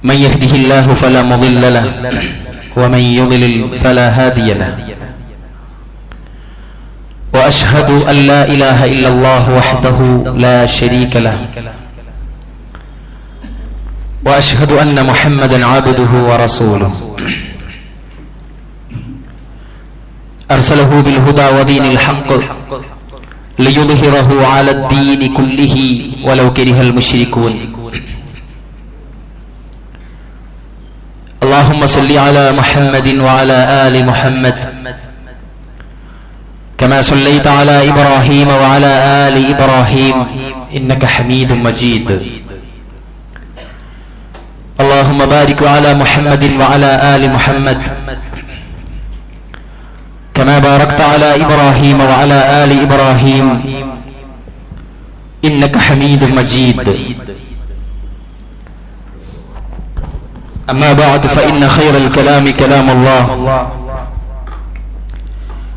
من يهده الله فلا مضل له ومن يضلل فلا هادي له وأشهد أن لا إله إلا الله وحده لا شريك له وأشهد أن محمدا عبده ورسوله أرسله بالهدى ودين الحق ليظهره على الدين كله ولو كره المشركون اللهم صل على محمد وعلى آل محمد كما صليت على إبراهيم وعلى آل إبراهيم إنك حميد مجيد اللهم بارك على محمد وعلى آل محمد كما باركت على إبراهيم وعلى آل إبراهيم إنك حميد مجيد أما بعد فإن خير الكلام كلام الله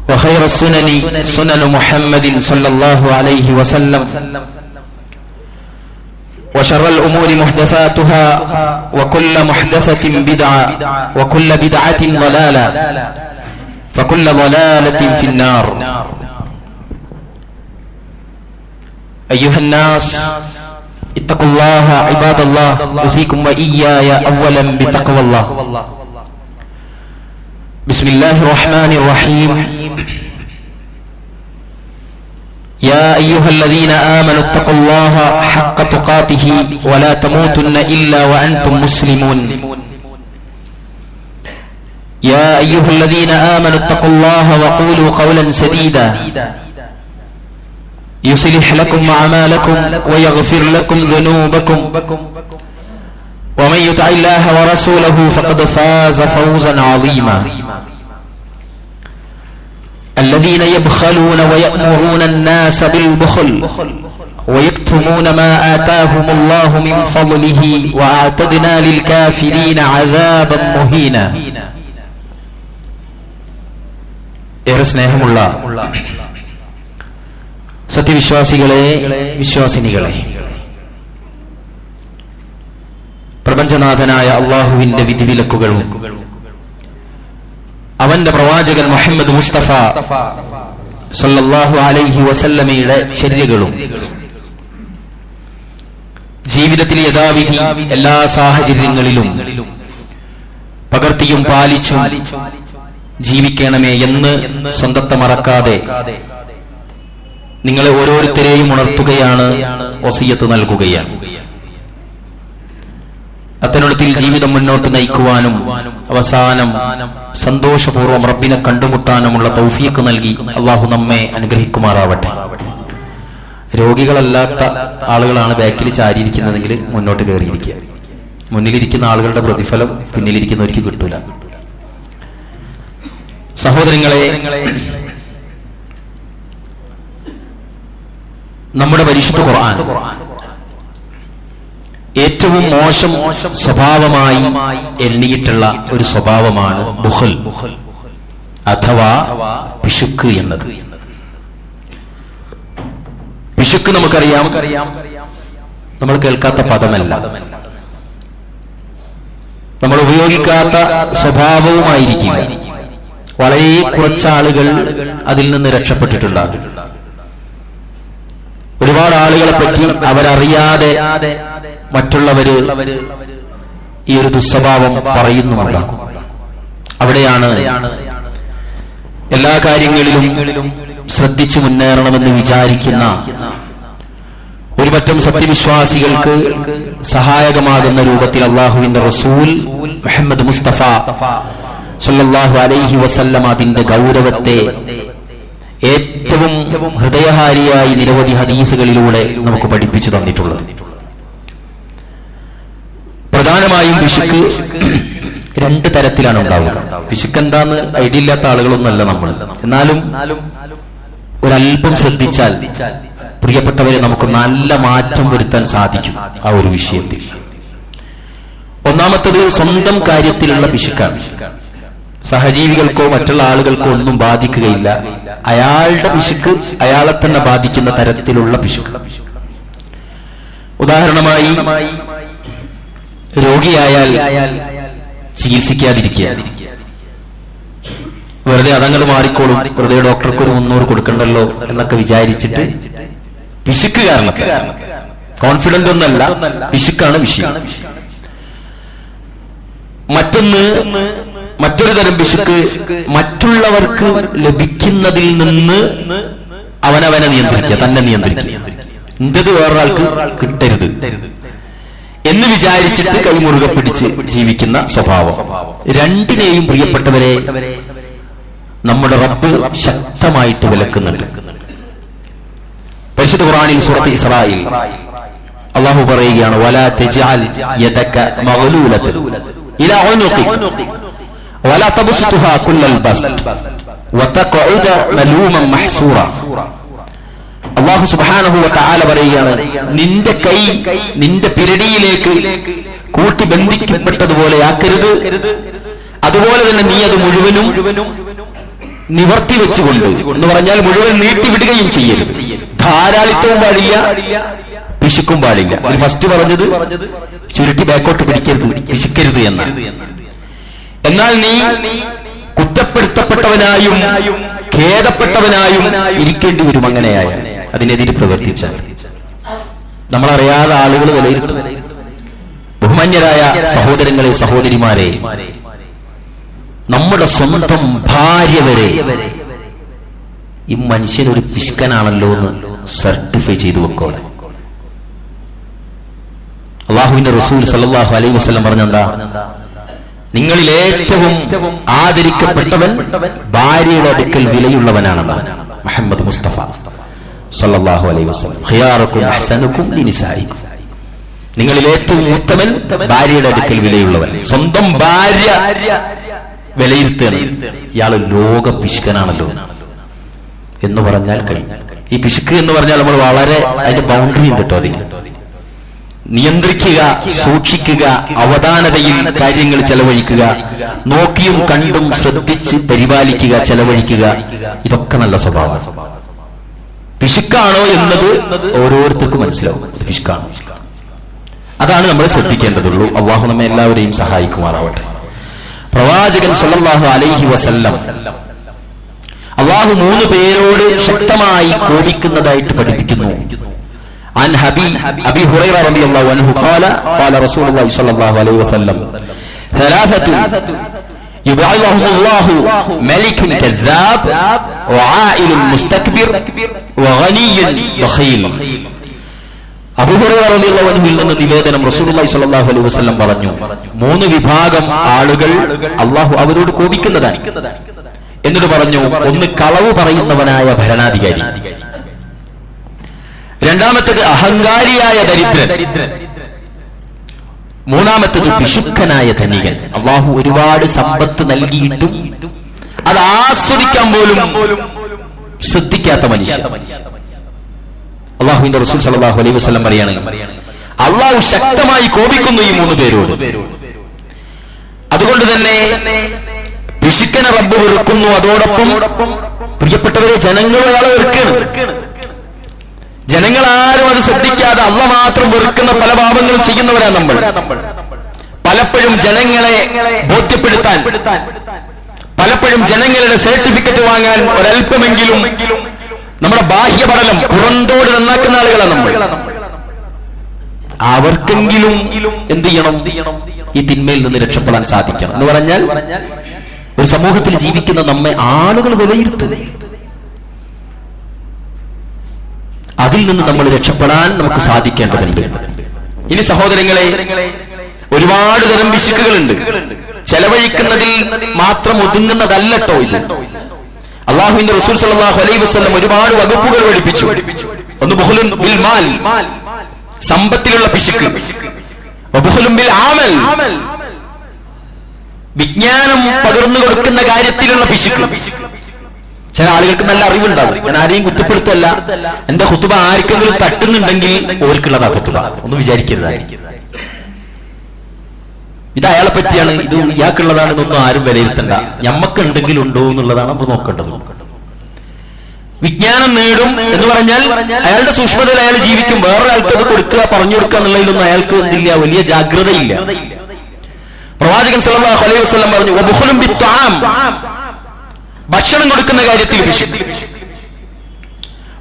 وخير السنن سنن محمد صلى الله عليه وسلم وشر الأمور محدثاتها وكل محدثة بدعة وكل بدعة ضلالة فكل ضلالة في النار أيها الناس اتقوا الله عباد الله أوصيكم وإياي أولا بتقوى الله بسم الله الرحمن الرحيم يا أيها الذين آمنوا اتقوا الله حق تقاته ولا تموتن إلا وأنتم مسلمون يا أيها الذين آمنوا اتقوا الله وقولوا قولا سديدا يصلح لكم أعمالكم ويغفر لكم ذنوبكم ومن يطع الله ورسوله فقد فاز فوزا عظيما الذين يبخلون ويأمرون الناس بالبخل ويكتمون ما آتاهم الله من فضله وأعتدنا للكافرين عذابا مهينا ഏറെ സ്നേഹമുള്ള സത്യവിശ്വാസികളെ, വിശ്വാസിനികളെ, പ്രപഞ്ചനാഥനായ അള്ളാഹുവിന്റെ വിധിവിലക്കുകളും അവന്റെ പ്രവാചകൻ മുഹമ്മദ് മുസ്തഫ സല്ലല്ലാഹു അലൈഹി വസല്ലമയുടെ ചര്യകളും ജീവിതത്തിൽ യഥാവിധി എല്ലാ സാഹചര്യങ്ങളിലും പകർത്തിയും പാലിച്ചും ജീവിക്കണമേ എന്ന് സ്വന്തത്തെ മറക്കാതെ നിങ്ങളെ ഓരോരുത്തരെയും ഉണർത്തുകയാണ്, വസിയത്ത് നൽകുകയാണ്. അത്തരത്തിൽ ജീവിതം മുന്നോട്ട് നയിക്കുവാനും അവസാനം സന്തോഷപൂർവ്വം റബ്ബിനെ കണ്ടുമുട്ടാനുമുള്ള തൗഫീഖ് നൽകി അള്ളാഹു നമ്മെ അനുഗ്രഹിക്കുമാറാവട്ടെ. രോഗികളല്ലാത്ത ആളുകളാണ് ബാക്കിൽ ചാരിയിരിക്കുന്നതെങ്കിൽ മുന്നോട്ട് കയറിയിരിക്കുക. മുന്നിലിരിക്കുന്ന ആളുകളുടെ പ്രതിഫലം പിന്നിലിരിക്കുന്നവർക്ക് കിട്ടൂല. സഹോദരങ്ങളെ, നമ്മുടെ പരിശുദ്ധ ഖുർആൻ ഏറ്റവും മോശം സ്വഭാവമായി എണ്ണിയിട്ടുള്ള ഒരു സ്വഭാവമാണ് ബുഖൽ അഥവാ പിശുക്ക് എന്നത്. പിശുക്ക് നമുക്കറിയാം, നമ്മൾ കേൾക്കാത്ത പദമല്ല, നമ്മൾ ഉപയോഗിക്കാത്ത സ്വഭാവവുമായിരിക്കില്ല. വളരെ കുറച്ചാളുകൾ അതിൽ നിന്ന് രക്ഷപ്പെട്ടിട്ടുണ്ടാകും. ഒരുപാട് ആളുകളെ പറ്റി അവരറിയാതെ മറ്റുള്ളവര് ഈ ഒരു ദുസ്വഭാവം പറയുന്നുമുണ്ടാകും. അവിടെയാണ് എല്ലാ കാര്യങ്ങളിലും ശ്രദ്ധിച്ചു മുന്നേറണമെന്ന് വിചാരിക്കുന്ന ഒരുപറ്റം സത്യവിശ്വാസികൾക്ക് സഹായകമാകുന്ന രൂപത്തിൽ അള്ളാഹുവിന്റെ റസൂൽ മുഹമ്മദ് മുസ്തഫ സല്ലല്ലാഹു അലൈഹി വസല്ലം അതിന്റെ ഗൗരവത്തെ ഏറ്റവും ഹൃദയഹാരിയായി നിരവധി ഹദീസുകളിലൂടെ നമുക്ക് പഠിപ്പിച്ചു തന്നിട്ടുള്ളത്. പ്രധാനമായും പിശുക്ക് രണ്ട് തരത്തിലാണ് ഉണ്ടാവുക. പിശുക്ക് എന്താന്ന് ഐഡിയ ഇല്ലാത്ത ആളുകളൊന്നുമല്ല നമ്മൾ. എന്നാലും ഒരല്പം ശ്രദ്ധിച്ചാൽ പ്രിയപ്പെട്ടവരെ നമുക്ക് നല്ല മാറ്റം വരുത്താൻ സാധിക്കും ആ ഒരു വിഷയത്തിൽ. ഒന്നാമത്തത് സ്വന്തം കാര്യത്തിലുള്ള പിശുക്കാണ്. സഹജീവികൾക്കോ മറ്റുള്ള ആളുകൾക്കോ ഒന്നും ബാധിക്കുകയില്ല. അയാളുടെ പിശുക്ക് അയാളെ തന്നെ ബാധിക്കുന്ന തരത്തിലുള്ള പിശുക്ക്. ഉദാഹരണമായി രോഗിയായാൽ ചികിത്സിക്കാതിരിക്കുക, വെറുതെ അതങ്ങോട്ട് മാറിക്കോളും, വെറുതെ ഡോക്ടർക്ക് ഒരു 300 കൊടുക്കണ്ടല്ലോ എന്നൊക്കെ വിചാരിച്ചിട്ട് പിശുക്ക് കാരണത്തിൽ, കോൺഫിഡന്റ് ഒന്നല്ല, പിശുക്കാണ് വിഷയം. മറ്റൊരു തരം പിശുക്ക് മറ്റുള്ളവർക്ക് ലഭിക്കുന്നതിൽ നിന്ന് അവനവനെ നിയന്ത്രിക്കുക, തന്നെ നിയന്ത്രിക്കുക. എന്റേത് വേറൊരാൾക്ക് കിട്ടരുത് എന്ന് വിചാരിച്ചിട്ട് കൈമുറുകെ പിടിച്ച് ജീവിക്കുന്ന സ്വഭാവം. രണ്ടിനെയും പ്രിയപ്പെട്ടവരെ നമ്മുടെ റബ്ബ് ശക്തമായിട്ട് വിലക്കുന്നുണ്ട്. പരിശുദ്ധ ഖുർആനിൽ സൂറത്ത് ഇസ്രായിൽ അല്ലാഹു പറയുകയാണ്, വലാ തജ്അൽ യദക മഗ്ലൂലതൻ ഇലാ ഉനുഖിക വലാ തബ്സുത്ഹാ കുല്ലൽ ബസ്ത് വതഖഉദ മലൂമൻ മഹ്സൂറ. അല്ലാഹു സുബ്ഹാനഹു വ തആല പറയുകയാണ്, നിന്റെ കൈ നിന്റെ പിരടിയിലേക്ക് കൂട്ടി ബന്ധിക്കപ്പെട്ടതുപോലെ ആക്കരുത്, അതുപോലെ തന്നെ നീ അത് മുഴുവനും നിവർത്തി വെച്ചുകൊണ്ട്, എന്ന് പറഞ്ഞാൽ മുഴുവൻ നീട്ടിവിടുകയും ചെയ്യരുത്. ധാരാളിത്തവും പാടില്ല, പിശുക്കും പാടില്ല. അതിൽ ഫസ്റ്റ് പറഞ്ഞത് ചുരുട്ടി ബാക്കോട്ട് പിടിക്കരുത്, പിശുക്കരുത് എന്നാണ്. എന്നാൽ നീ കുറ്റപ്പെടുത്തപ്പെട്ടവനായും ഖേദപ്പെട്ടവനായും ഇരിക്കേണ്ടി വരും. അങ്ങനെയായ അതിനെതിരെ പ്രവർത്തിച്ചാൽ നമ്മളറിയാതെ ആളുകൾ വിലയിരുത്തും. ബഹുമാന്യരായ സഹോദരങ്ങളെ, സഹോദരിമാരെ, നമ്മുടെ സ്വന്തം ഭാര്യ വരെ ഈ മനുഷ്യനൊരു പിശുക്കനാണല്ലോ എന്ന് സർട്ടിഫൈ ചെയ്തു വെക്കോടെ. അല്ലാഹുവിന്റെ റസൂൽ സല്ലല്ലാഹു അലൈഹി വസല്ലം പറഞ്ഞെന്താ, നിങ്ങളിൽ ഏറ്റവും ആദരിക്കപ്പെട്ടവൻ ഭാര്യയുടെ അടുക്കൽ വിലയുള്ളവനാണെന്ന് മുഹമ്മദ് മുസ്തഫ സല്ലല്ലാഹു അലൈഹി വസല്ലം. ഖിയാറുക്കും അഹ്സനുക്കും ലിനിസായിക്കും, നിങ്ങളിൽ ഏറ്റവും ഉത്തമൻ ഭാര്യയുടെ അടുക്കൽ വിലയുള്ളവൻ. സ്വന്തം ഭാര്യ വിലയിരുത്തുകയാണ്, ഇയാള് ലോക പിശുക്കനാണല്ലോ എന്ന് പറഞ്ഞാൽ കഴിഞ്ഞു. ഈ പിശുക്ക് എന്ന് പറഞ്ഞാൽ നമ്മൾ വളരെ അതിന്റെ ബൗണ്ടറി ഉണ്ട് കേട്ടോ. അതിന് നിയന്ത്രിക്കുക, സൂക്ഷിക്കുക, അവധാനതയിൽ കാര്യങ്ങൾ ചെലവഴിക്കുക, നോക്കിയും കണ്ടും ശ്രദ്ധിച്ച് പരിപാലിക്കുക, ചെലവഴിക്കുക, ഇതൊക്കെ നല്ല സ്വഭാവം. പിശുക്കാണോ എന്നത് ഓരോരുത്തർക്കും മനസ്സിലാവും. പിശുക്കാണോ, അതാണ് നമ്മൾ ശ്രദ്ധിക്കേണ്ടതുള്ളൂ. അല്ലാഹു നമ്മെ എല്ലാവരെയും സഹായിക്കുമാറാവട്ടെ. പ്രവാചകൻ സല്ലല്ലാഹു അലൈഹി വസല്ലം അല്ലാഹു 3 പേരോട് ശക്തമായി കോപിക്കുന്നതായിട്ട് പഠിപ്പിക്കുന്നു. عن أبي هريرة رضي الله عنه قال قال رسول الله صلى الله عليه وسلم 3 يبعثهم الله ملك كذاب وعائل مستكبر وغني بخيل. അബൂ ഹുറൈറ റളിയല്ലാഹു അൻഹുവിൽ നിന്ന് നിവേദനം, റസൂലുള്ളാഹി സ്വല്ലല്ലാഹു അലൈഹി വസല്ലം പറഞ്ഞു, 3 വിഭാഗം ആളുകൾ അല്ലാഹു അവരോട് കോപിക്കുന്നതാണ്. എന്നിട്ട് പറഞ്ഞു, ഒന്ന് കളവ് പറയുന്നവനായ ഭരണാധികാരി, രണ്ടാമത്തേത് അഹങ്കാരിയായ ദരിദ്രൻ, മൂന്നാമത്തേത് പിശുക്കനായ ധനികൻ. അല്ലാഹു ഒരുപാട് സമ്പത്ത് നൽകിയിട്ടും അത് ആസ്വദിക്കാൻ പോലും ശ്രദ്ധിക്കാത്ത മനുഷ്യൻ. അല്ലാഹുവിന്റെ റസൂൽ സല്ലല്ലാഹു അലൈഹി വസല്ലം പറയാണ്, അല്ലാഹു ശക്തമായി കോപിക്കുന്നു ഈ 3 പേരോട്. അതുകൊണ്ട് തന്നെ പിശുക്കനെ റബ്ബ് വെറുക്കുന്നു. അതോടൊപ്പം പ്രിയപ്പെട്ടവരെ, ജനങ്ങൾ അയാളെ വെറുക്കുകയാണ്. ജനങ്ങൾ ആരും അത് ശ്രദ്ധിക്കാതെ അല്ലാഹ് മാത്രം വെറുക്കുന്ന പല പാപങ്ങളും ചെയ്യുന്നവരാണ് നമ്മൾ. പലപ്പോഴും ജനങ്ങളെ ബോധ്യപ്പെടുത്താൻ, പലപ്പോഴും ജനങ്ങളുടെ സർട്ടിഫിക്കറ്റ് വാങ്ങാൻ ഒരല്പമെങ്കിലും നമ്മുടെ ബാഹ്യപടലം പുറന്തോട് നന്നാക്കുന്ന ആളുകളാണ് നമ്മൾ. അവർക്കെങ്കിലും എന്ത് ചെയ്യണം? ഈ തിന്മയിൽ നിന്ന് രക്ഷപ്പെടാൻ സാധിക്കണം. എന്ന് പറഞ്ഞാൽ ഒരു സമൂഹത്തിൽ ജീവിക്കുന്ന നമ്മെ ആളുകൾ വിലയിരുത്തും. അതിൽ നിന്ന് നമ്മൾ രക്ഷപ്പെടാൻ നമുക്ക് സാധിക്കേണ്ടതുണ്ട്. ഇനി സഹോദരങ്ങളെ, ഒരുപാട് തരം പിശുക്കുകളുണ്ട്. ചെലവഴിക്കുന്നതിൽ മാത്രം ഒതുങ്ങുന്നതല്ലട്ടോ ഇത്. അല്ലാഹുവിന്റെ റസൂൽ സല്ലല്ലാഹു അലൈഹി വസല്ലം ഒരുപാട് വകുപ്പുകൾ പഠിപ്പിച്ചു. ഒന്ന് ബുഖ്ലുൻ ബിൽ മാൽ, സമ്പത്തിലുള്ള പിശുക്ക്. വബുഖ്ലുൻ ബിൽ ആമൽ, വിജ്ഞാനം പകർന്നു കൊടുക്കുന്ന കാര്യത്തിലുള്ള പിശുക്ക്. ചില ആളുകൾക്ക് നല്ല അറിവുണ്ടാവും. ഞാൻ ആരെയും കുറ്റപ്പെടുത്തല്ല. എന്റെ ഖുതുബ ആർക്കെങ്കിലും തട്ടുന്നുണ്ടെങ്കിൽ ഓർക്കുള്ളതാ ഖുതുബ, ഒന്നും വിചാരിക്കരുതായിരിക്കും. ഇത് അയാളെ പറ്റിയാണ്, ഇത് ഇയാൾക്കുള്ളതാണെന്നൊന്നും ആരും വിലയിരുത്തണ്ട. ഞമ്മക്കുണ്ടെങ്കിൽ ഉണ്ടോ എന്നുള്ളതാണ് നമ്മൾ നോക്കേണ്ടത്. വിജ്ഞാനം വിജ്ഞാനം നേടും എന്ന് പറഞ്ഞാൽ അയാളുടെ സൂക്ഷ്മതയിൽ അയാൾ ജീവിക്കും. വേറൊരാൾക്ക് അത് കൊടുക്കുക, പറഞ്ഞു കൊടുക്കുക എന്നുള്ളതിലൊന്നും അയാൾക്ക് എന്തില്ല, വലിയ ജാഗ്രതയില്ല. പ്രവാചകൻ സല്ലല്ലാഹു അലൈഹി വസല്ലം പറഞ്ഞു, വബുഖുലും ബിത്ത്വാം, ഭക്ഷണം കൊടുക്കുന്ന കാര്യത്തിൽ പിശുക്ക്.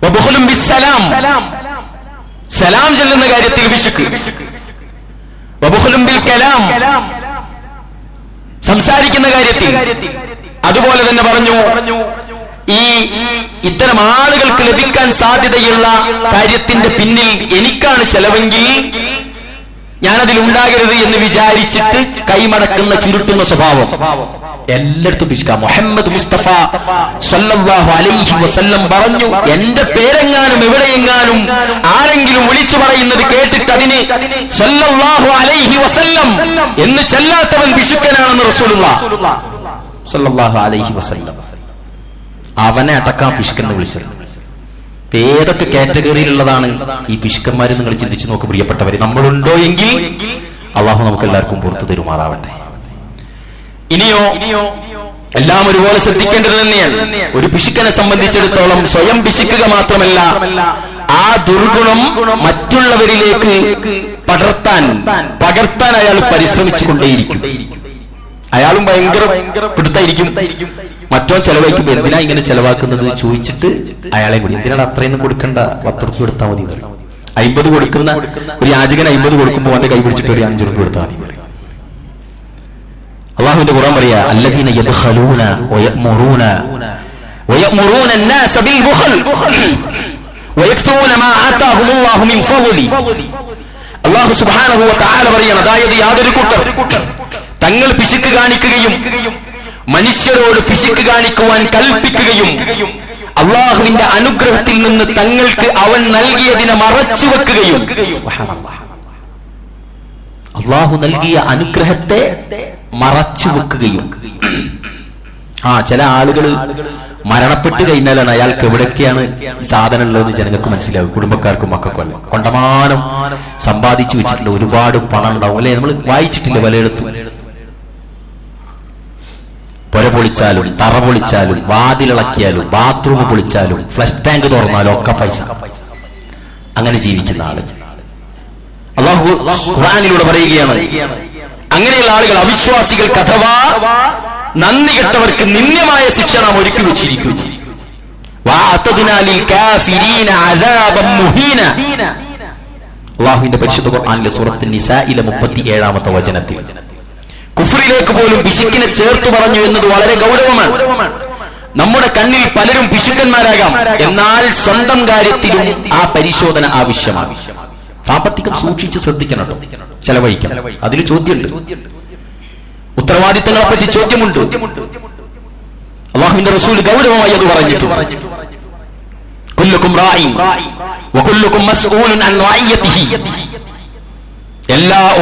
വബുഖുലും ബിസ്സലാം, സലാം ചൊല്ലുന്ന കാര്യത്തിൽ പിശുക്ക്. വബുഖുലും ബിൽ കലാം, സംസാരിക്കുന്ന കാര്യത്തിൽ. അതുപോലെ തന്നെ പറഞ്ഞു, ഈ ഇത്തരം ആളുകൾക്ക് ലഭിക്കാൻ സാധ്യതയുള്ള കാര്യത്തിന്റെ പിന്നിൽ എനിക്കാണ് ചെലവെങ്കിൽ ഞാനതിൽ ഉണ്ടാകരുത് എന്ന് വിചാരിച്ചിട്ട് കൈമടക്കുന്ന ചുരുട്ടുന്ന സ്വഭാവം എല്ലായിടത്തും പിശുക്കാം. മുഹമ്മദ് മുസ്തഫ സല്ലല്ലാഹു അലൈഹി വസല്ലം പറഞ്ഞു, എന്റെ പേരെങ്ങാനും എവിടെയെങ്ങാനും ആരെങ്കിലും വിളിച്ചു പറയുന്നത് കേട്ടിട്ട് അതിന് സല്ലല്ലാഹു അലൈഹി വസല്ലം എന്ന് ചെല്ലാത്തവൻ പിശുക്കനാണെന്ന് റസൂലുള്ളാഹി സല്ലല്ലാഹു അലൈഹി വസല്ലം അവനെ അടക്കാൻ പിശുക്കെന്ന് വിളിച്ചത്. ഏതൊക്കെ കാറ്റഗറിയിലുള്ളതാണ് ഈ പിശുക്കന്മാര് നിങ്ങൾ ചിന്തിച്ചു നോക്ക് പ്രിയപ്പെട്ടവരെ. നമ്മളുണ്ടോ എങ്കിൽ അള്ളാഹു നമുക്ക് എല്ലാവർക്കും പുറത്തു തരുമാറാവട്ടെ. ഇനിയോ എല്ലാം ഒരുപോലെ ശ്രദ്ധിക്കേണ്ടത് തന്നെയാണ്. ഒരു പിശുക്കനെ സംബന്ധിച്ചിടത്തോളം സ്വയം പിശുക്കുക മാത്രമല്ല, ആ ദുർഗുണം മറ്റുള്ളവരിലേക്ക് പകർത്താൻ അയാൾ പരിശ്രമിച്ചു കൊണ്ടേയിരിക്കും. അയാളും ഭയങ്കര പിടുത്തായിരിക്കും. മറ്റോ ചെലവഴിക്കുമ്പോ എന്തിനാ ഇങ്ങനെ ചെലവാക്കുന്നത് ചോദിച്ചിട്ട് അയാളെ കൂടി എന്തിനാണ് അത്രയൊന്നും കൊടുക്കണ്ട, 10 രൂപ കൊടുത്താൽ മതി. 50 കൊടുക്കുന്ന ഒരു യാചകൻ 50 കൊടുക്കുമ്പോൾ അവന്റെ കൈ പിടിച്ചിട്ട് ഒരു 5 രൂപ കൊടുത്താൽ മതി. അള്ളാഹുവിന്റെ ഖുർആൻ പറയാ, അല്ലദീന യബ്ഖലൂന വയഅ്മുറൂന അന്നാസ ബിൽ ബുഖൽ വയക്തുമൂന മാ ആതാഹുമുല്ലാഹു മിൻ ഫളി. അല്ലാഹു സുബ്ഹാനഹു വ തആല പറയാണ്, അതായത് യാതൊരു കൂട്ടർ തങ്ങൾ പിശുക്ക് കാണിക്കുകയും മനുഷ്യരോട് പിശുക്ക് കാണിക്കുവാൻ കൽപ്പിക്കുകയും അള്ളാഹുവിന്റെ അനുഗ്രഹത്തിൽ നിന്ന് തങ്ങൾക്ക് അവൻ നൽകിയതിനെ മറച്ചു വെക്കുകയും, അള്ളാഹു നൽകിയ അനുഗ്രഹത്തെ മറച്ചു വെക്കുകയും. ചില ആളുകൾ മരണപ്പെട്ട് കഴിഞ്ഞാലാണ് അയാൾക്ക് എവിടൊക്കെയാണ് ഈ സാധനം ഉള്ളതെന്ന് ജനങ്ങൾക്ക് മനസ്സിലാവും. കുടുംബക്കാർക്കും മക്കൾക്കും കൊണ്ടമാനം സമ്പാദിച്ചു വെച്ചിട്ടുള്ള ഒരുപാട് പണം ഉണ്ടാവും അല്ലെ. നമ്മൾ വായിച്ചിട്ടില്ല പലയിടത്തും. പുര പൊളിച്ചാലും തറ പൊളിച്ചാലും വാതിലിളക്കിയാലും ബാത്റൂം പൊളിച്ചാലും ഫ്ലഷ് ടാങ്ക് തുറന്നാലും ഒക്കെ പൈസ. അങ്ങനെ ജീവിക്കുന്ന ആള് അല്ലാഹു ഖുർആനിലൂടെ പറയുകയാണ്, അങ്ങനെയുള്ള ആളുകൾ അവിശ്വാസികൾക്ക് അഥവാ നന്ദി കെട്ടവർക്ക് നിന്ദ്യമായ ശിക്ഷ നാം ഒരുക്കി വെച്ചിരിക്കുന്നു. അല്ലാഹുവിന്റെ പരിശുദ്ധ ഖുർആനിലെ സൂറത്തുൻ നിസായിലെ 37-ാമത്തെ വചനത്തിൽ കുഫ്രിലേക്ക് പോലും പിശുക്കിനെ ചേർത്തു പറഞ്ഞു എന്നത് വളരെ ഗൗരവമാണ്. നമ്മുടെ കണ്ണിൽ പലരും പിശുക്കന്മാരാകാം, എന്നാൽ സ്വന്തം കാര്യത്തിലും ആ പരിശോധന ആവശ്യമാണ്. സാമ്പത്തികം സൂക്ഷിച്ച് ശ്രദ്ധിക്കണം കേട്ടോ, ചെലവഴിക്കണം. അതിൽ ചോദ്യമുണ്ട്, ഉത്തരവാദിത്തങ്ങളെ പറ്റി ചോദ്യമുണ്ട്. അല്ലാഹുവിന്റെ റസൂൽ ഗൗരവമായി അത് പറഞ്ഞിട്ടുണ്ട്. കുല്ലുക്കും റാഇൻ വകുല്ലുക്കും മസ്ഊലുൻ അൻ റഅയ്യതിഹി.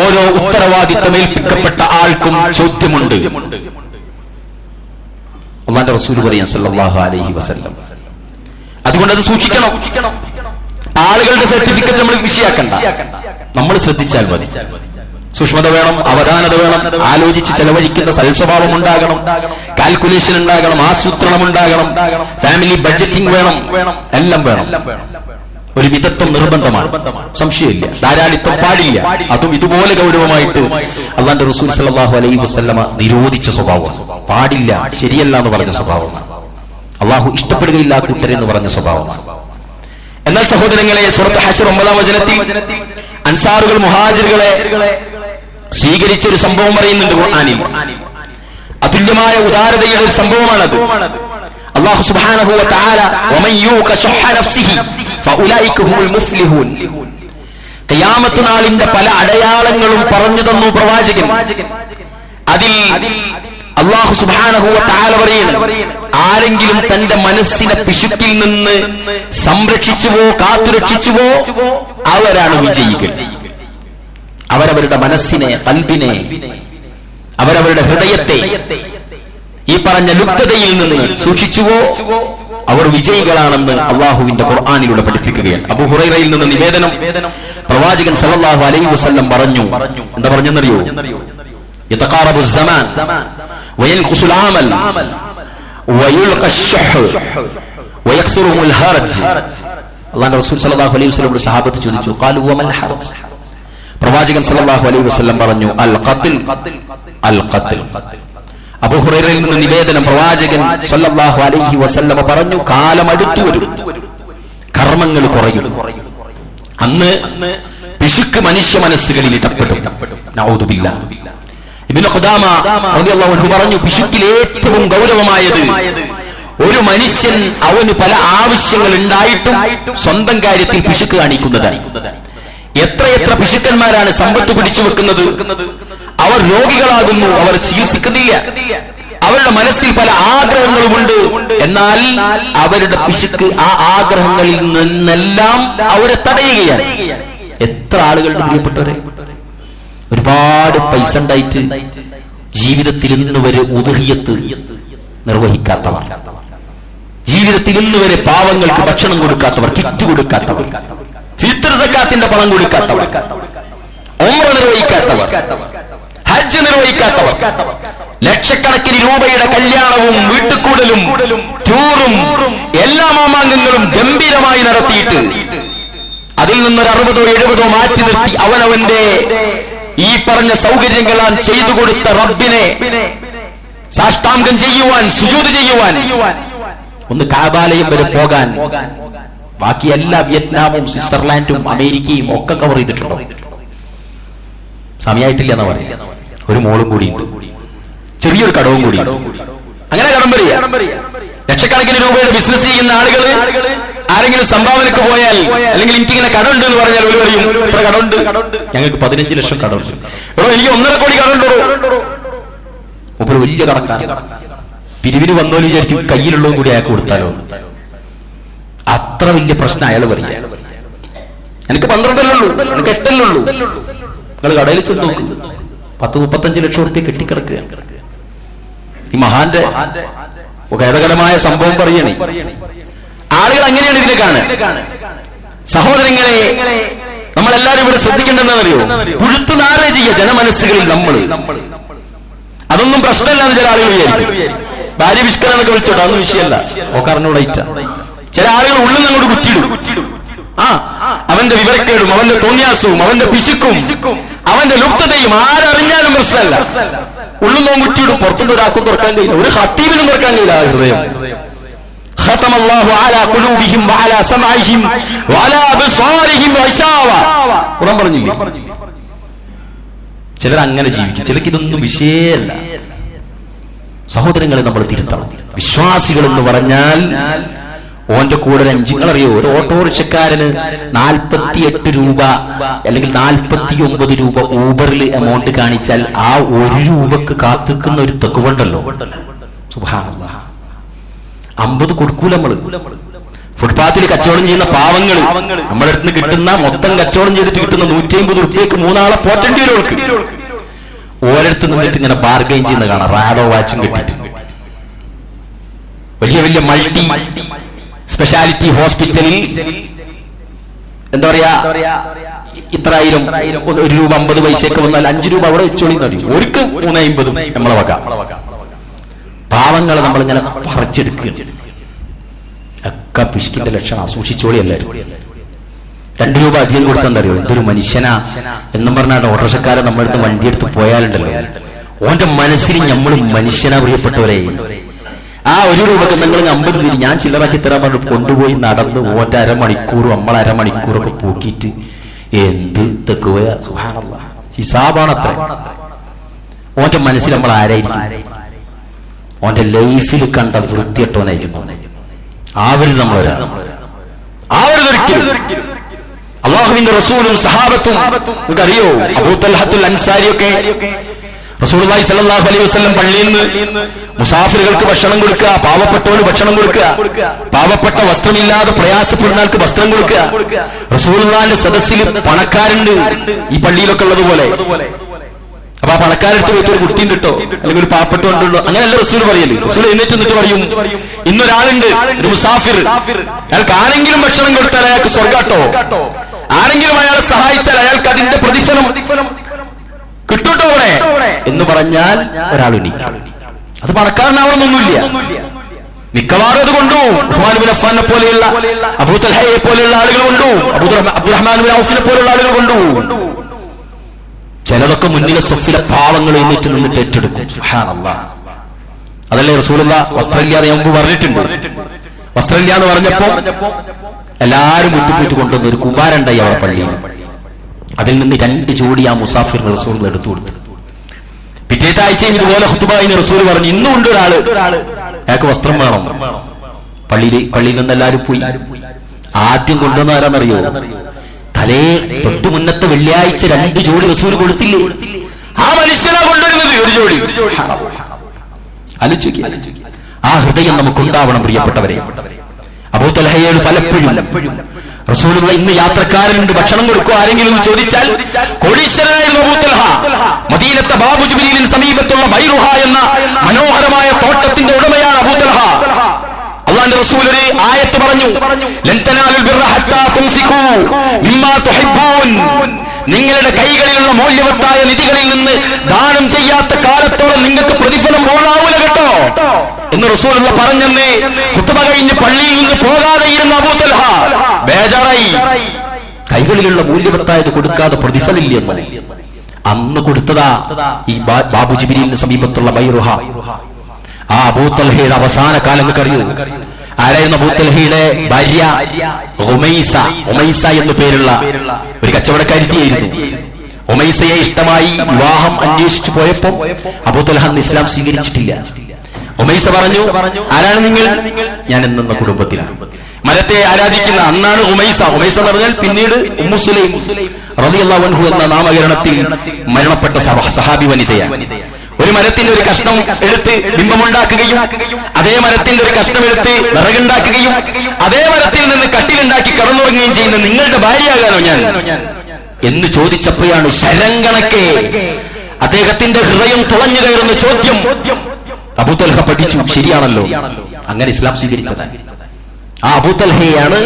ഓരോ ഉത്തരവാദിത്തം ഏൽപ്പിക്കപ്പെട്ട ആൾക്കും ചോദ്യമുണ്ട്. അല്ലാഹുവിന്റെ റസൂൽ പറയാൻ സല്ലല്ലാഹു അലൈഹി വസല്ലം. അതുകൊണ്ട് അത് സൂക്ഷിക്കണം. ആളുകളുടെ സർട്ടിഫിക്കറ്റ് നമ്മൾ വിഷയാക്കണ്ട, നമ്മൾ ശ്രദ്ധിച്ചാൽ മതി. സൂക്ഷ്മത വേണം, അവധാനത വേണം, ആലോചിച്ച് ചെലവഴിക്കുന്ന സൽസ്വഭാവം ഉണ്ടാകണം, കാൽക്കുലേഷൻ ഉണ്ടാകണം, ആസൂത്രണം ഉണ്ടാകണം, ഫാമിലി ബഡ്ജറ്റിംഗ് വേണം, എല്ലാം വേണം. ഒരു മിതത്വം നിർബന്ധമാണ്, സംശയമില്ല. ധാരാളിത്തം പാടില്ല. അതും ഇതുപോലെ ഗൗരവമായിട്ട് അല്ലാഹുവിന്റെ റസൂൽ സല്ലല്ലാഹു അലൈഹി വസല്ലമ നിരോധിച്ച സ്വഭാവം. പാടില്ല, ശരിയല്ല എന്ന് പറഞ്ഞ സ്വഭാവമാണ്. അള്ളാഹു ഇഷ്ടപ്പെടുകയില്ല കൂട്ടരെന്ന് പറഞ്ഞ സ്വഭാവമാണ്. എന്നാൽ സഹോദരങ്ങളെ, സൂറത്ത് ഹശ്ർ 9-ാം വചനത്തിൽ അൻസാറുകൾ മുഹാജിറുകളെ സ്വീകരിച്ച ഒരു സംഭവം പറയുന്നുണ്ട് ഖുർആനിൽ. അതുല്യമായ ഉദാരതയുടെ ഒരു സംഭവമാണത്. അല്ലാഹു സുബ്ഹാനഹു വ തആല വമൻ യൂക ശുഹ നഫ്സിഹി ഫഉലൈക ഹുമുൽ മുഫ്ലിഹൂൻ. ഖിയാമത്ത് നാളിന്റെ പല അടയാളങ്ങളും പറഞ്ഞു തന്നു പ്രവാചകൻ. അതിൽ അല്ലാഹു സുബ്ഹാനഹു വ തആല പറയുന്നു, ആരെങ്കിലും തന്റെ മനസ്സിനെ പിശുക്കിൽ നിന്ന് സംരക്ഷിച്ചുവോ കാത്തുരക്ഷിച്ചുവോ അവരാണ് വിജയികൾ. അവരവരുടെ മനസ്സിനെ, ഖൽബിനെ, അവരവരുടെ ഹൃദയത്തെ ഈ പറഞ്ഞ ലുപ്തതയിൽ നിന്ന് സൂക്ഷിച്ചുവോ അവർ വിജയികളാണെന്ന് അള്ളാഹുവിന്റെ ഖുർആനിലൂടെ പഠിപ്പിക്കുകയാണ്. അബൂ ഹുറൈറയിൽ നിന്ന് നിവേദനം, പ്രവാചകൻ സല്ലല്ലാഹു അലൈഹി വസല്ലം പറഞ്ഞു. എന്താ പറഞ്ഞെന്നറിയോ? യതഖാറബു الزمان وينقص العمل ويلقى الشح വയക്സുറുൽ ഹർജ്. അല്ലാഹുവിന്റെ റസൂൽ സല്ലല്ലാഹു അലൈഹി വസല്ലം സഹാബത്ത് ചോദിച്ചു, ഖാലു വമൽ ഹർജ്. പ്രവാചകൻ സല്ലല്ലാഹു അലൈഹി വസല്ലം പറഞ്ഞു, അൽ ഖത്ൽ, അൽ ഖത്ൽ. അബൂ ഹുറൈറയിൽ നിന്ന് നിവേദനം, പ്രവാചകൻ സല്ലല്ലാഹു അലൈഹി വസല്ലം പറഞ്ഞു, കാലം അടുത്തു വരും, കർമ്മങ്ങൾ കുറയും. അന്ന് പിശുക്ക് മനുഷ്യ മനസ്സുകളിൽ ഇടപെടും. നഊദു ബില്ലാഹ്. ഇബ്നു ഖുദാമ റളിയല്ലാഹു അൻഹു പറഞ്ഞു, പിശുക്കിൽ ഏറ്റവും ഗൗരവമായത് ഒരു മനുഷ്യൻ അവന് പല ആവശ്യങ്ങൾ ഉണ്ടായിട്ടും സ്വന്തം കാര്യത്തിൽ പിശുക്ക് കാണിക്കുന്നതാണ്. എത്രയെത്ര പിശുക്കന്മാരാണ് സമ്പത്ത് പിടിച്ചു വെക്കുന്നത്. അവർ രോഗികളാകുന്നു, അവർ ചികിത്സിക്കുന്നില്ല. അവരുടെ മനസ്സിൽ പല ആഗ്രഹങ്ങളുമുണ്ട്, എന്നാൽ അവരുടെ പിശുക്ക് ആ ആഗ്രഹങ്ങളിൽ നിന്നെല്ലാം അവരെ തടയുകയാണ്. എത്ര ആളുകളുടെ പ്രിയപ്പെട്ടവരെ, ഒരുപാട് പൈസ ഉണ്ടായിട്ട് ജീവിതത്തിൽ ഇന്ന് വരെ ഉദ്ഹിയത്ത് നിർവഹിക്കാത്തവർ, ജീവിതത്തിൽ ഇന്ന് വരെ പാവങ്ങൾക്ക് ഭക്ഷണം കൊടുക്കാത്തവർ, കിറ്റ് കൊടുക്കാത്തവർ, ഫിത്ർ സക്കാത്തിന്റെ പണം കൊടുക്കാത്തവർ, ഉംറ നിർവഹിക്കാത്തവർ, ഹജ്ജ് നിർവഹിക്കാത്തവർ, ലക്ഷക്കണക്കിന് രൂപയുടെ കല്യാണവും വീട്ടുകൂടലും ടൂറും എല്ലാ മാമാങ്കങ്ങളും ഗംഭീരമായി നടത്തിയിട്ട് അതിൽ നിന്നൊരു 60ഓ 70ഓ മാറ്റി നിർത്തി അവനവന്റെ ഈ പറഞ്ഞ സൗകര്യങ്ങളാൻ ചെയ്തു കൊടുത്ത റബ്ബിനെ സാഷ്ടാംഗം ചെയ്യുവാൻ, സുജൂദ് ചെയ്യുവാൻ, ഒന്ന് കഅബാലയം വരെ പോകാൻ, ബാക്കി എല്ലാ വിയറ്റ്നാമും സ്വിറ്റ്സർലാൻഡും അമേരിക്കയും ഒക്കെ കവർ ചെയ്തിട്ടുണ്ടോ? സമയമായിട്ടില്ല എന്നാ പറയാ. ഒരു മോളും കൂടിയുണ്ട്, ചെറിയൊരു കടവും കൂടി. അങ്ങനെ കടം പറയാ. ലക്ഷക്കണക്കിന് രൂപയുടെ ബിസിനസ് ചെയ്യുന്ന ആളുകൾ ആരെങ്കിലും സംഭാവനക്ക് പോയാൽ, അല്ലെങ്കിൽ എനിക്കിങ്ങനെ കടമുണ്ട് എന്ന് പറഞ്ഞാൽ ഒരു പറയും, ഇത്ര കടമുണ്ട്, ഞങ്ങൾക്ക് 15 ലക്ഷം കടമുണ്ട്. എടോ, എനിക്ക് 1.5 കോടി കടമുണ്ടോ? മുപ്പത് വലിയ കടക്കാരൻ. പിരിവിന് വന്നോല് വിചാരിക്കും കയ്യിലുള്ളതും കൂടി അയാൾക്ക് കൊടുത്താലോ. അത്ര വലിയ പ്രശ്നം അയാൾ പറയാ. എനിക്ക് 12 ഉള്ളൂ, എനിക്ക് 8 ഉള്ളൂ. നിങ്ങൾ കടയിൽ ചെന്ന് നോക്കും, 10-35 ലക്ഷം റുപ്യ കെട്ടിക്കിടക്കുക. ഈ മഹാന്റെ ഖേദകരമായ സംഭവം പറയണേ. ആളുകൾ അങ്ങനെയാണ് ഇതിനെ കാണുക. സഹോദരങ്ങളെ, നമ്മളെല്ലാരും ഇവിടെ ശ്രദ്ധിക്കേണ്ടതെന്നറിയോ? പുഴുത്തു നാരേ ചെയ്യുക ജനമനസ്സുകളിൽ. നമ്മൾ അതൊന്നും പ്രശ്നമില്ലാന്ന് ചില ആളുകൾ വിചാരിക്കും. ഭാര്യ വിഷ്കരണൊക്കെ വിളിച്ചോട്ടോ, അതൊന്നും വിഷയമല്ല. ഒക്കെ അറിഞ്ഞൂടായിട്ട ചില ആളുകൾ ഉള്ളിൽ അങ്ങോട്ട് കുറ്റിയിടും. അവന്റെ വിവരക്കേടും അവന്റെ തോന്നിയാസവും അവന്റെ പിശുക്കും അവന്റെ ലുപ്തതയും ആരറിഞ്ഞാലും പ്രശ്നമല്ല. ഉള്ളും നോം കുറ്റിയിടും. പുറത്തുനിന്ന് ഒരാൾക്കും തുറക്കാൻ കഴിയില്ല, ഒരു ഖത്തീബിനും തുറക്കാൻ കഴിയില്ല ആ ഹൃദയം. ختم الله على قلوبهم وعلى سمعهم وعلى أبصارهم غشاوة. ഖുർആൻ പറഞ്ഞില്ലേ? ചിലർ അങ്ങനെ ജീവിക്കും, ചിലർക്ക് ഇതൊന്നും വിഷയമല്ല. സഹോദരങ്ങളെ, നമ്മൾ തിരുത്തണം. വിശ്വാസികൾ എന്ന് പറഞ്ഞാൽ ഓന്റെ കൂടെ ഒരു 5, അറിയോ, ഒരു ഓട്ടോറിക്ഷക്കാരന് 48 രൂപ അല്ലെങ്കിൽ 49 രൂപ ഊബറിൽ എമൗണ്ട് കാണിച്ചാൽ ആ 1 രൂപക്ക് കാത്തിക്കുന്ന ഒരു തെക്കുവുണ്ടല്ലോ. സുബ്ഹാനല്ലാഹ്, 50 കൊടുക്കൂല. നമ്മള് ഫുട്പാത്തിൽ കച്ചവടം ചെയ്യുന്ന പാവങ്ങൾ നമ്മുടെ അടുത്ത് നിന്ന് കിട്ടുന്ന മൊത്തം കച്ചവടം ചെയ്തിട്ട് കിട്ടുന്ന 150 റുപ്യക്ക് 3 ആളെ പോറ്റേണ്ടി വരും. ഓരോരുത്തർ നിന്നിട്ട് ഇങ്ങനെ ബാർഗൈൻ ചെയ്യുന്ന കാണാം. റാഡോ വാച്ചും കിട്ടിയിട്ട് വലിയ വലിയ മൾട്ടി സ്പെഷ്യാലിറ്റി ഹോസ്പിറ്റലിൽ എന്താ പറയാ, ഇത്രായിരം 1 രൂപ 50 പൈസയൊക്കെ വന്നാൽ 5 രൂപ അവിടെ വെച്ചോളി എന്നറിയും. ഒരിക്കൽ 350 നമ്മളെ വക. പാവങ്ങളെ നമ്മളിങ്ങനെ പറിച്ചെടുക്കുക. ഒക്കെ പിശുക്കിന്റെ ലക്ഷണം. സൂക്ഷിച്ചോളി എല്ലാവരും. 2 രൂപ അധികം കൊടുത്തെന്തറിയോ, എന്തൊരു മനുഷ്യനാ എന്നും പറഞ്ഞാൽ ഓട്ടോറിക്ഷക്കാരൻ നമ്മുടെ അടുത്ത് വണ്ടിയെടുത്ത് പോയാലുണ്ടല്ലോ, ഓന്റെ മനസ്സിൽ നമ്മൾ മനുഷ്യനാ. പ്രിയപ്പെട്ടവരെ, ആ 1 രൂപക്ക് നിങ്ങൾ 50 തിരി ഞാൻ ചില്ലറാക്കി തരാൻ പറഞ്ഞു കൊണ്ടുപോയി നടന്ന് ഓന്റെ അരമണിക്കൂറും നമ്മൾ അരമണിക്കൂറൊക്കെ പൂക്കിയിട്ട് എന്ത് തെക്കുവ. സുബ്ഹാനല്ലാഹ്, ഹിസാബാണ് അത്ര. ഓന്റെ മനസ്സിൽ നമ്മൾ ആരായിരിക്കും? ഓന്റെ ലൈഫിൽ കണ്ട വൃത്തിയട്ടോനായിരിക്കും. ആവരുത് നമ്മളൊരാൾ, ആവരുതൊരിക്കലും. അള്ളാഹുവിന്റെ റസൂലും സഹാബത്തും നിങ്ങൾക്കറിയോ, അബൂ തൽഹത്തുൽ അൻസാരിയൊക്കെ റസൂലുള്ളാഹി സ്വല്ലല്ലാഹു അലൈഹി വസല്ലം പള്ളിയിൽ നിന്ന് മുസാഫിറുകൾക്ക് ഭക്ഷണം കൊടുക്കുക, പാവപ്പെട്ടവന് ഭക്ഷണം കൊടുക്കുക, പാവപ്പെട്ട വസ്ത്രമില്ലാതെ പ്രയാസപ്പെടുന്ന ആൾക്ക് വസ്ത്രം കൊടുക്കുക. റസൂലുള്ളാഹിന്റെ സദസ്സിൽ പണക്കാരുണ്ട്, ഈ പള്ളിയിലൊക്കെ ഉള്ളതുപോലെ. അപ്പൊ ആ പണക്കാരെടുത്ത് പോയിട്ട് ഒരു കുട്ടിയും കിട്ടോ, അല്ലെങ്കിൽ ഒരു പാവപ്പെട്ടവനുണ്ടോ, അങ്ങനെയല്ല റസൂൽ പറയല്. റസൂൽ എന്നിട്ട് പറയും, ഇന്നൊരാളുണ്ട്, ഒരു മുസാഫിർ, അയാൾക്ക് ആരെങ്കിലും ഭക്ഷണം കൊടുത്താൽ അയാൾക്ക് സ്വർഗാട്ടോ, ആരെങ്കിലും അയാളെ സഹായിച്ചാൽ അയാൾക്ക് അതിന്റെ പ്രതിഫലം കിട്ടൂട്ടോ എന്ന് പറഞ്ഞാൽ ഒരാൾ എണീക്കും. അത് പണക്കാരനാവണമെന്നൊന്നുമില്ല. മിക്കവാറും അത് കൊണ്ടു. ഉസ്മാൻ ബിൻ അഫ്ഫാനെ പോലെയുള്ള, അബൂ തൽഹയെ പോലെയുള്ള ആളുകൾ കൊണ്ടു, അബ്ദുറഹ്മാൻ ബിൻ ഔഫിനെ പോലെയുള്ള ആളുകൾ കൊണ്ടു. ചിലതൊക്കെ മുന്നിലെ സഫിലെ പാവങ്ങൾ എന്നിട്ട് നിന്നിട്ട് ഏറ്റെടുക്കും. സുബ്ഹാനല്ലാഹ്. അതല്ലേ റസൂലുള്ള വസ്ത്രമില്ലാതെ മുമ്പ് പറഞ്ഞിട്ടുണ്ട്. വസ്ത്രമില്ല എന്ന് പറഞ്ഞപ്പോ എല്ലാരും മുറ്റുപോയിട്ട് കൊണ്ടുവന്ന ഒരു കുമാരണ്ടായി അവരുടെ പള്ളിയിൽ. അതിൽ നിന്ന് 2 ജോഡി ആ മുസാഫിറിന് റസൂൽ എടുത്തു കൊടുത്തു. പിറ്റേത്തെ ആഴ്ചയും ഇതുപോലെ ഖുതുബായിന് റസൂൽ പറഞ്ഞു, ഇന്നും ഉണ്ട് ഒരാള്, അയാൾക്ക് വസ്ത്രം വേണം. പള്ളിയിൽ നിന്ന് എല്ലാവരും പോയി. ആദ്യം കൊണ്ടുവന്ന ആരാന്നറിയോ? തലേ തൊട്ടു മുന്നത്തെ വെള്ളിയാഴ്ച 2 ജോഡി റസൂൽ കൊടുത്തില്ലേ, ആ മനുഷ്യനാ കൊണ്ടുവരുന്നത് 1 ജോഡി. ആലോചിക്കുക. ആ ഹൃദയം നമുക്കുണ്ടാവണം പ്രിയപ്പെട്ടവരെ. അബൂ തൽഹയോട് പലപ്പോഴും റസൂലുള്ള ഇന്ന് യാത്രക്കാരനുണ്ട്, ഭക്ഷണം കൊടുക്കുക ആരെങ്കിലും ചോദിച്ചാൽ, കോടീശ്വരനായിരുന്നു അബൂ തൽഹ. മദീനത്തെ ബാബു ജുബിലിന് സമീപത്തുള്ള ബൈറുഹ എന്ന മനോഹരമായ തോട്ടത്തിന്റെ ഉടമയാണ് അബൂ തൽഹ. അല്ലാഹുവിന്റെ റസൂൽ ഒരു ആയത്ത് പറഞ്ഞു, ലൻ തനാലുൽ ബിർറ ഹത്താ തുൻഫിഖൂ മിമ്മാ തുഹിബ്ബൂൻ. നിങ്ങളുടെ കൈകളിലുള്ള മൂല്യവത്തായ നിധികളിൽ നിന്ന് ദാനം ചെയ്യാത്ത കാലത്തോളം നിങ്ങൾക്ക് പ്രതിഫലം പോകാവൂല കേട്ടോ എന്ന് റസൂലുള്ള പറഞ്ഞെന്ന്. ഖുതുബ കഴിഞ്ഞ് പള്ളിയിൽ നിന്ന് പോകാതെ ഇരുന്ന അബൂ തൽഹ ബേജാറായി. കൈകളിലുള്ള മൂല്യവത്തായത് കൊടുക്കാതെ പ്രതിഫലമില്ലെന്ന്. അന്ന് കൊടുത്തതാ ഈ ബാബു ജിബ്രീലിന് സമീപത്തുള്ള ബൈറുഹ. ആ അബൂ തൽഹയുടെ അവസാന കാലം അറിയൂ. ആരായിരുന്നു അബൂ തൽഹയുടെ ഭാര്യ? ഉമൈസ എന്നു പേരുള്ള ഒരു കച്ചവടക്കാരിയായിരുന്നു. ഉമൈസയെ ഇഷ്ടമായി വിവാഹം അന്വേഷിച്ചു പോയപ്പോ അബൂ തൽഹ ഇസ്ലാം സ്വീകരിച്ചിട്ടില്ല. ഉമൈസ പറഞ്ഞു, ആരാണ് നിങ്ങൾ? ഞാൻ എന്ന കുടുംബത്തിലാണ്. മരത്തെ ആരാധിക്കുന്ന അന്നാണ് ഉമൈസ. ഉമൈസ എന്ന് പറഞ്ഞാൽ പിന്നീട് ഉമ്മു സുലൈം റളിയല്ലാഹു അൻഹു എന്ന നാമകരണത്തിൽ മരണപ്പെട്ട സഹാബി വനിതയാണ്. ഒരു മരത്തിന്റെ ഒരു കഷ്ണം എടുത്ത് ബിംബമുണ്ടാക്കുകയും അതേ മരത്തിന്റെ ഒരു കഷ്ണം എടുത്ത് വിറകുണ്ടാക്കുകയും അതേ മരത്തിൽ നിന്ന് കട്ടിലുണ്ടാക്കി കടന്നുറങ്ങുകയും ചെയ്യുന്ന നിങ്ങളുടെ ഭാര്യയാകാനോ ഞാൻ എന്ന് ചോദിച്ചപ്പോഴാണ് ശരങ്കണക്കെ അദ്ദേഹത്തിന്റെ ഹൃദയം തുളഞ്ഞു കയറുന്ന ചോദ്യം. അബൂ തൽഹ പഠിച്ചു, ശരിയാണല്ലോ. അങ്ങനെ ഇസ്ലാം സ്വീകരിച്ചത് ആ അബൂ തൽഹയാണ്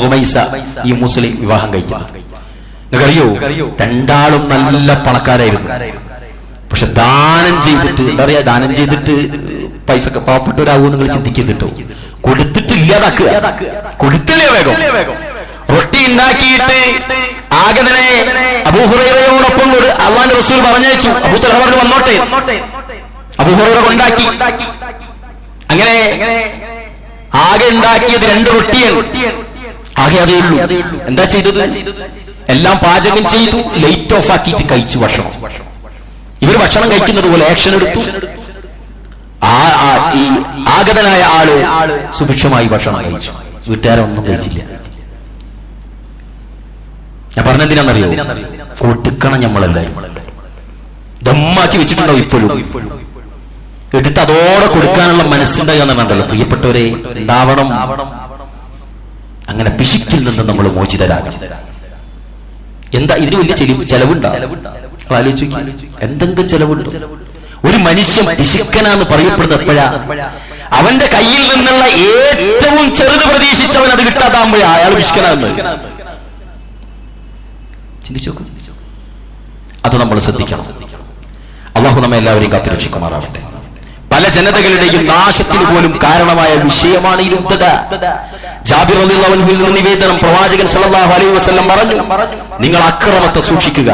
ഉമൈസ ഈ മുസ്ലിം വിവാഹം കഴിക്കുന്നത്. നിങ്ങൾക്കറിയോ, രണ്ടാളും നല്ല പണക്കാരായിരുന്നു. പക്ഷെ ദാനം ചെയ്തിട്ട്, എന്താ പറയാ, ദാനം ചെയ്തിട്ട് പൈസ പാവപ്പെട്ടവരാകും നിങ്ങൾ ചിന്തിക്കുന്നുട്ടോ. കൊടുത്തിട്ട് ഇല്ലാതാക്കുക, കൊടുത്തില്ലേ വേഗം. റൊട്ടി ഉണ്ടാക്കിയിട്ട് ആഗതനെ അബൂ ഹുറൈറയോടൊപ്പം അല്ലാഹുവിന്റെ റസൂൽ പറഞ്ഞയച്ചു. അബൂ തൽഹ പറഞ്ഞു വന്നോട്ടെ. അബൂ ഹുറൈറ കൊണ്ടാക്കി. അങ്ങനെ ആകെ ഉണ്ടാക്കിയത് 2 റൊട്ടിയാണ്. ആകെ അതേ ഉള്ളൂ. എന്താ ചെയ്തത്? എല്ലാം പാചകം ചെയ്തു, ലൈറ്റ് ഓഫ് ആക്കിയിട്ട് കഴിച്ചു ഭക്ഷണം. ഇവർ ഭക്ഷണം കഴിക്കുന്നത് പോലെ ആക്ഷൻ എടുത്തു. ഈ ആഗതനായ ആള് സുഭിക്ഷമായി ഭക്ഷണം കഴിച്ചു. വീട്ടുകാരൊന്നും കഴിച്ചില്ല. ഞാൻ പറഞ്ഞെന്തിനാന്നറിയോ? കൊടുക്കണം. നമ്മളെല്ലാരും ദമ്മാക്കി വെച്ചിട്ടുണ്ടാവും ഇപ്പോഴും. എടുത്ത് അതോടെ കൊടുക്കാനുള്ള മനസ്സുണ്ടാകുന്നുണ്ടല്ലോ പ്രിയപ്പെട്ടവരെ, ഉണ്ടാവണം. അങ്ങനെ പിശുക്കിൽ നിന്ന് നമ്മൾ മോചിതരാകണം. എന്താ ഇതിന് വലിയ ചെലവുണ്ടോ? ആലോചിച്ചു, എന്തെങ്കിലും ചെലവുണ്ടോ? ഒരു മനുഷ്യൻ പിശുക്കനാന്ന് പറയപ്പെടുന്ന എപ്പോഴാ? അവന്റെ കയ്യിൽ നിന്നുള്ള ഏറ്റവും ചെറുത് പ്രതീക്ഷിച്ചവൻ അത് കിട്ടാതാകുമ്പോഴാ അയാൾ പിശുക്കനാന്ന്. ചിന്തിച്ചു നോക്കൂ. അത് നമ്മൾ ശ്രദ്ധിക്കണം. അള്ളാഹു നമ്മെ എല്ലാവരെയും കാത്തുരക്ഷിക്കുമാറാവട്ടെ. പല ജനതകളുടെയും നാശത്തിന് പോലും കാരണമായ വിഷയമാണ് ഈ രുദ്ധത. ജാബിർ റളിയല്ലാഹു അൻഹുവിൽ നിന്ന് നിവേദനം, പ്രവാചകൻ സല്ലല്ലാഹു അലൈഹി വസല്ലം പറഞ്ഞു, നിങ്ങൾ അക്രമത്തെ സൂക്ഷിക്കുക.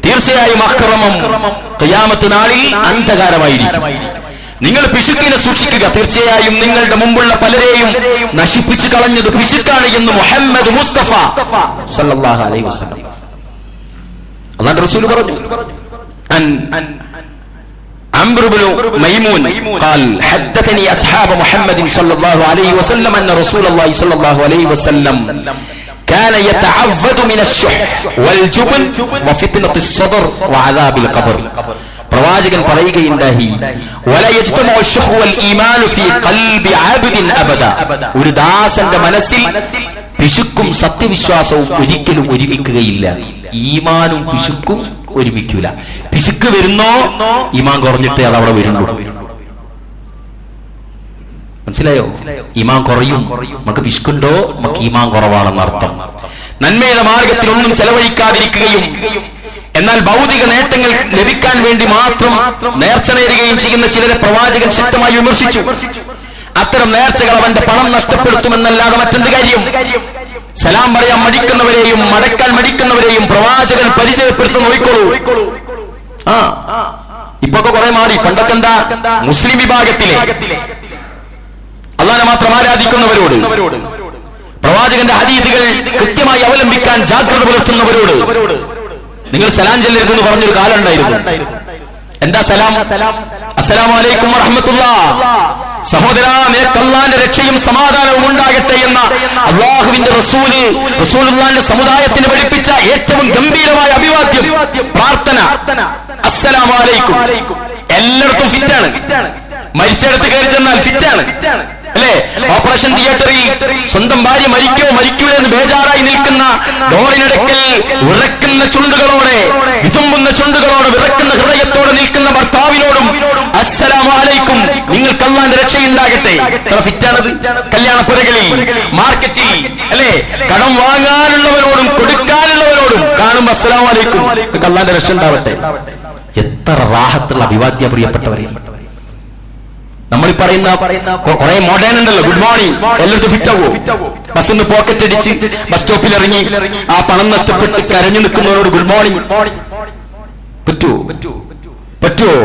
തീർച്ചയായും അക്രമം ഖിയാമത്ത് നാളിൽ അന്ധകാരമായിരിക്കും. നിങ്ങൾ പിശുക്കിനെ സൂക്ഷിക്കുക. തീർച്ചയായും നിങ്ങളുടെ മുമ്പുള്ള പലരെയും നശിപ്പിച്ചു കളഞ്ഞത് പിശുക്കാണ് എന്ന് മുഹമ്മദ് മുസ്തഫ സല്ലല്ലാഹു അലൈഹി വസല്ലം അല്ലാഹുവിന്റെ റസൂൽ പറഞ്ഞു. عمرو بن ميمون قال حدثني أصحاب محمد صلى الله عليه وسلم أن رسول الله صلى الله عليه وسلم كان يتعوذ من الشح والجبن وفتنة الصدر وعذاب القبر. പ്രവാചകൻ പറയുകയുണ്ടായി, ولا يجتمع الشح والإيمان في قلب عبد أبدا. ഒരു ദാസന്റെ മനസ്സിൽ പിശുക്കും സത്യവിശ്വാസവും ഒരിക്കലും ഒരുമിക്കുകയില്ല. ഈമാനും പിശുക്കും ഒരുമിക്കൂല. പിശുക്ക് വരുന്നോ ഈമാൻ കുറഞ്ഞിട്ടേ അത് അവിടെ വരുള്ളൂ. മനസ്സിലായോ? ഈമാൻ കുറയും. നമുക്ക് പിശുക്കുണ്ടോ നമുക്ക് ഈമാൻ കുറവാണെന്ന് അർത്ഥം. നന്മയുടെ മാർഗത്തിൽ ഒന്നും ചെലവഴിക്കാതിരിക്കുകയും എന്നാൽ ഭൗതിക നേട്ടങ്ങൾ ലഭിക്കാൻ വേണ്ടി മാത്രം നേർച്ച നേരുകയും ചെയ്യുന്ന ചിലരെ പ്രവാചകൻ ശക്തമായി വിമർശിച്ചു. അത്തരം നേർച്ചകൾ അവന്റെ പണം നഷ്ടപ്പെടുത്തുമെന്നല്ലാതെ മറ്റെന്ത് കാര്യം? സലാം പറയാൻ മടിക്കുന്നവരെയും മടക്കാൻ മടിക്കുന്നവരെയും പ്രവാചകൻ പരിചയപ്പെടുത്തി നോക്കിക്കോളൂ. ഇപ്പൊക്കെ കുറെ മാറി. പണ്ടൊക്കെ എന്താ? മുസ്ലിം വിഭാഗത്തിലെ അള്ളാഹനെ മാത്രം ആരാധിക്കുന്നവരോട്, പ്രവാചകന്റെ ഹദീസുകൾ കൃത്യമായി അവലംബിക്കാൻ ജാഗ്രത പുലർത്തുന്നവരോട് നിങ്ങൾ സലാം ചെല്ലരുതെന്ന് പറഞ്ഞൊരു കാലം ഉണ്ടായിരുന്നു. എന്താ സലാം? അസ്സലാമു അലൈക്കും വറഹ്മത്തുള്ളാഹ്. സഹോദരാ, നിനക്ക് അല്ലാഹുവിന്റെ രക്ഷയും സമാധാനവും ഉണ്ടാകട്ടെ എന്ന അല്ലാഹുവിന്റെ റസൂലുള്ളാഹിന്റെ സമുദായത്തിന് പഠിപ്പിച്ച ഏറ്റവും ഗംഭീരമായ അഭിവാദ്യം, പ്രാർത്ഥന അസ്സലാമു അലൈക്കും. എല്ലായിടത്തും ഫിറ്റാണ്. മരിച്ചെടുത്ത് കയറി ചെന്നാൽ ഫിറ്റാണ് അല്ലേ? ഓപ്പറേഷൻ തിയേറ്ററിൽ സ്വന്തം ഭാര്യ മരിക്കൂല എന്ന് ബേജാറായി നിൽക്കുന്ന ഡോറിനടുക്കൽ വിറക്കുന്ന ചുണ്ടുകളോടെ, വിതുമ്പുന്ന ചുണ്ടുകളോടെ, വിറക്കുന്ന ഹൃദയത്തോടെ നിൽക്കുന്ന ഭർത്താവിനോടും അസ്സലാമു അലൈക്കും, നിങ്ങൾക്ക് അല്ലാഹുവിന്റെ രക്ഷയുണ്ടാകട്ടെ. എത്ര ഫിറ്റാണത്! കല്യാണപ്പുരകളിൽ, മാർക്കറ്റിൽ അല്ലേ, കടം വാങ്ങാനുള്ളവരോടും കൊടുക്കാനുള്ളവരോടും കാണും അസ്സലാമു അലൈക്കും, നിങ്ങൾക്ക് അല്ലാഹുവിന്റെ രക്ഷ ഉണ്ടാവട്ടെ. എത്ര റാഹത്തുള്ള അഭിവാദ്യ പ്രിയപ്പെട്ടവരെ. നമ്മൾ പറയുന്ന കുറെ മോഡേൺ ഉണ്ടല്ലോ, ഗുഡ് മോർണിംഗ്, എല്ലായിടത്തും ഫിറ്റ് ആവോ? ബസ്സിന്ന് പോക്കറ്റ് അടിച്ച് ബസ് സ്റ്റോപ്പിൽ ഇറങ്ങി ആ പണം നഷ്ടപ്പെട്ട് കരഞ്ഞു നിൽക്കുന്നവരോട് ഗുഡ് മോർണിംഗ് പറ്റുമോ?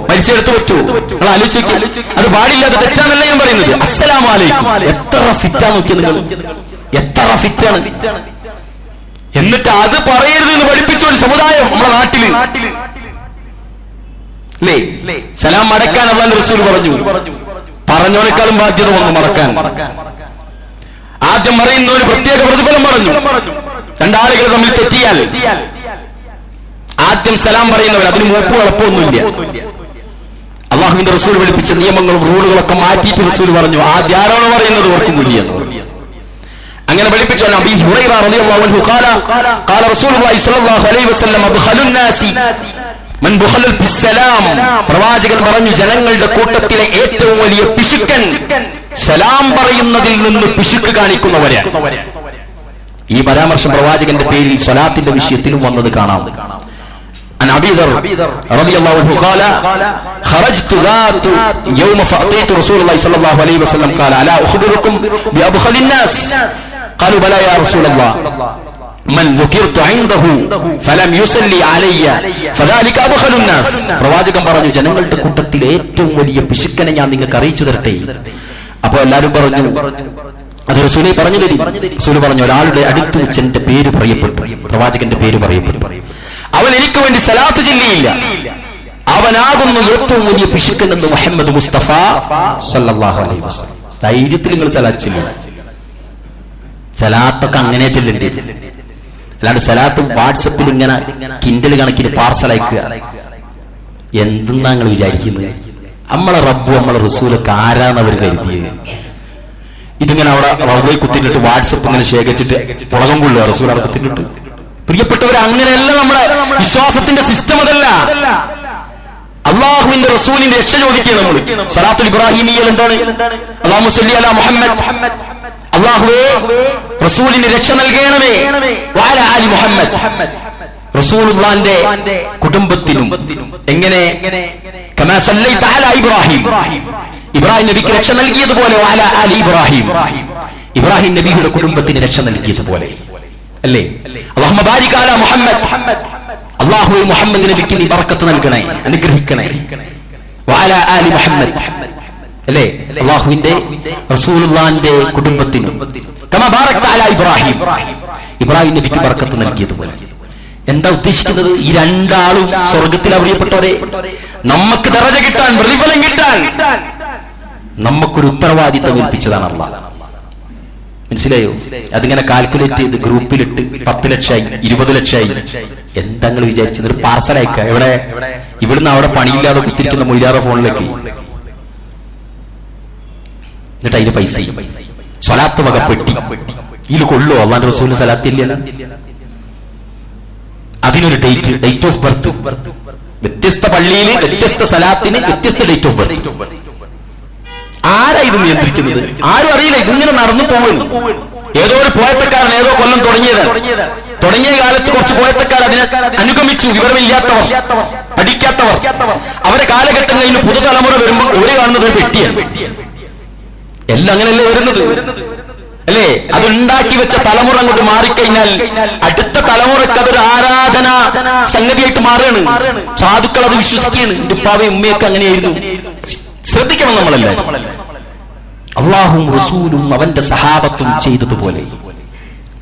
മരിച്ചെടുത്ത് പറ്റുമോ? നിങ്ങൾ ആലോചിക്കും. അത് പാടില്ലാതെ തെറ്റാന്നല്ല ഞാൻ പറയുന്നത്. അസ്സലാമു അലൈക്കും, എത്ര ഫിറ്റാ നോക്കിയ നിങ്ങൾ, എത്ര ഫിറ്റാണ്. എന്നിട്ട് അത് പറയരുത് എന്ന് പഠിപ്പിച്ച ഒരു സമുദായം നമ്മുടെ നാട്ടില് അല്ലേ? സലാം മടക്കാൻ അല്ലാഹുവിന്റെ റസൂൽ പറഞ്ഞോനേക്കാളും ബാധ്യത വന്നു മടക്കാൻ. ആദ്യം പറയുന്ന ഒരു പ്രത്യേക പ്രതിഫലം പറഞ്ഞു. രണ്ടാളുകൾ തമ്മിൽ തെറ്റിയാൽ ആദ്യം സലാം പറയുന്നവർ, അതിന് മൂപ്പ് കുഴപ്പമൊന്നുമില്ല. അല്ലാഹുവിന്റെ റസൂൽ പഠിപ്പിച്ച നിയമങ്ങളും റൂളുകളൊക്കെ മാറ്റിയിട്ട് റസൂൽ പറഞ്ഞു, ആദ്യം ആരാണോ പറയുന്നത് ഓർക്കുന്നില്ല എന്ന് പറഞ്ഞു. അങ്ങനെ പഠിപ്പിച്ചു. അബീ ഹുറൈറ റളിയല്ലാഹു അൻഹു ഖാല ഖാല റസൂലുള്ളാഹി സ്വല്ലല്ലാഹു അലൈഹി വസല്ലം അബ്ഖലുൻ നാസി മൻ ബുഖലൽ ബിസ്സലാം. പ്രവാചകൻ പറഞ്ഞു, ജനങ്ങളുടെ കൂട്ടത്തിലെ ഏറ്റവും വലിയ പിശുക്കൻ സലാം പറയുന്നതിൽ നിന്ന് പിശുക്ക് കാണിക്കുന്നവരാണ്. ഈ പരാമർശം പ്രവാചകന്റെ പേരിൽ സ്വലാത്തിന്റെ വിഷയത്തിലും വന്നത് കാണാം. عن أبي ذر رضي الله عنه قال خرجت ذات يوم فأتيت رسول الله صلى الله عليه وسلم قال ألا أخبركم بأبخل الناس قالوا بلى يا رسول الله من ذكرت عنده فلم يصلي علي فذلك أبخل الناس. പ്രവാചകൻ പറഞ്ഞു, ജനങ്ങളുടെ കൂട്ടത്തിലെ ഏറ്റവും വലിയ പിശുക്കനെ ഞാൻ നിങ്ങൾക്ക് അറിയിച്ചു തരട്ടെ. അപ്പോൾ എല്ലാവരും പറഞ്ഞു, അത് റസൂലേ പറഞ്ഞു തരും. റസൂൽ പറഞ്ഞു, ഒരാളുടെ അടുത്ത് വെച്ച് എന്റെ പേര് പറയപ്പെട്ടു, പ്രവാചകന്റെ പേര് പറയപ്പെട്ടു, അവൻ എനിക്ക് വേണ്ടി സലാത്ത് ചൊല്ലിയില്ല, അവനാകുന്നു ഏറ്റവും വലിയ പിശുക്കൻ എന്ന് മുഹമ്മദ് മുസ്തഫ സല്ലല്ലാഹു അലൈഹി വസല്ലം. ധൈര്യത്തിൽ നിങ്ങൾ സലാത്ത് ചൊല്ലുക. സലാത്തൊക്കെ അങ്ങനെ ചെല്ലേണ്ടി, അല്ലാണ്ട് സലാത്ത് വാട്സപ്പിൽ ഇങ്ങനെ കിൻഡൽ കണക്കിന് പാർസൽ അയക്കുക എന്തെന്നാ നിങ്ങൾ വിചാരിക്കുന്നത്? നമ്മളെ റബ്ബു നമ്മളെ റസൂലൊക്കെ ആരാന്ന് അവർ കരുതിയത്? ഇതിങ്ങനെ അവിടെ റബ്ബിൽ കുത്തിയിട്ട് വാട്സപ്പ് ഇങ്ങനെ ശേഖരിച്ചിട്ട് പുളകം കൊള്ളുക റസൂൽ അവിടെ കുത്തിയിട്ട്. പ്രിയപ്പെട്ടവരെ, അങ്ങനെയല്ല നമ്മുടെ വിശ്വാസത്തിന്റെ സിസ്റ്റം. അതല്ല, അള്ളാഹുവിന്റെ റസൂലിന്റെ രക്ഷ ചോദിക്കുക നമ്മൾ. സലാത്തുൽ ഇബ്രാഹിമിയ്യയിൽ എന്താണ്? അല്ലാഹുമ്മ സ്വല്ലി അലാ മുഹമ്മദ്, അല്ലാഹുവേ റസൂലിന് രക്ഷ നൽകണമേ, വഅലാ ആലി മുഹമ്മദ്, റസൂലുള്ളാഹിന്റെ കുടുംബത്തിനും. എങ്ങനെ? കമാ സല്ലൈത അലാ ഇബ്രാഹിം, ഇബ്രാഹിം നബിക്ക് രക്ഷ നൽകിയതുപോലെ വഅലാ ആലി ഇബ്രാഹിം, ഇബ്രാഹിം നബിയുടെ കുടുംബത്തിന് രക്ഷ നൽകിയതുപോലെ അല്ലേ? അല്ലാഹുമ്മ ബാരിക് അലാ മുഹമ്മദ്, അല്ലാഹുവേ മുഹമ്മദ് നബിക്ക് നീ ബർക്കത്ത് നൽകണേ, അനുഗ്രഹിക്കണേ. വഅലാ ആലി മുഹമ്മദ് അല്ലേ? അല്ലാഹുവിന്റെ റസൂലുള്ളാഹിന്റെ കുടുംബത്തിനും. കമാ ബാറക്ത അലാ ഇബ്രാഹിം, ഇബ്രാഹിം നബിക്ക് ബർക്കത്ത് നൽകിയതുപോലെ. എന്താ ഉദ്ദേശിക്കുന്നത്? ഈ രണ്ടാളും സ്വർഗത്തിൽ അറിയപ്പെട്ടവരെ, നമുക്ക് ദറജ കിട്ടാൻ, പ്രതിഫലം കിട്ടാൻ നമുക്കൊരു ഉത്തരവാദിത്തം ഏൽപ്പിച്ചതാണ് അല്ലാഹ്. മനസ്സിലായോ? അതിങ്ങനെ കാൽക്കുലേറ്റ് ചെയ്ത് ഗ്രൂപ്പിലിട്ട് 10 ലക്ഷമായി 20 ലക്ഷമായി. എന്താ നിങ്ങൾ വിചാരിച്ചത്? ഒരു പാർസൽ അയക്കുക. എവിടെ? ഇവിടുന്ന് അവിടെ പണിയില്ലാതെ കുത്തിരിക്കുന്ന മൊയ്ലാറ ഫോണിലേക്ക്. എന്നിട്ട് അതിന് പൈസ, സ്വലാത്ത് വക പെട്ടി. ഇതിൽ കൊള്ളോ? അല്ലാഹുവിന്റെ റസൂലിന് സ്വലാത്ത് ഇല്ല. അതിനൊരു ഡേറ്റ് ഓഫ് ബർത്ത്. വ്യത്യസ്ത പള്ളിയിൽ വ്യത്യസ്ത സലാത്തിന് വ്യത്യസ്ത ഡേറ്റ് ഓഫ് ബർത്ത്. ആരാ ഇത് നിയന്ത്രിക്കുന്നത്? ആരും അറിയില്ല. ഇതിങ്ങനെ നടന്നു പോകുന്നു. ഏതോ ഒരു പോയത്തക്കാരൻ ഏതോ കൊല്ലം തുടങ്ങിയ കാലത്ത് കുറച്ച് പോയത്തക്കാർ അതിനെ അനുഗമിച്ചു. വിവരമില്ലാത്തവർ, പഠിക്കാത്തവർ. അവരെ കാലഘട്ടം കഴിഞ്ഞ് പുതുതലമുറ വരുമ്പോൾ ഒരു കാണുന്നത് ഒരു പെട്ടിയാണ്. എല്ലാം അങ്ങനെയല്ലേ വരുന്നത് അല്ലേ? അതുണ്ടാക്കി വെച്ച തലമുറ അങ്ങോട്ട് മാറിക്കഴിഞ്ഞാൽ അടുത്ത തലമുറക്ക് അതൊരു ആരാധന സംഗതിയായിട്ട് മാറുകയാണ്. സാധുക്കൾ അത് വിശ്വസിക്കുകയാണ്. എന്റെ ഉപ്പാവയും ഉമ്മയൊക്കെ അങ്ങനെയായിരുന്നു. ശ്രദ്ധിക്കണം നമ്മളല്ലേ. അള്ളാഹും റസൂലും അവന്റെ സഹാബത്തും ചെയ്തതുപോലെ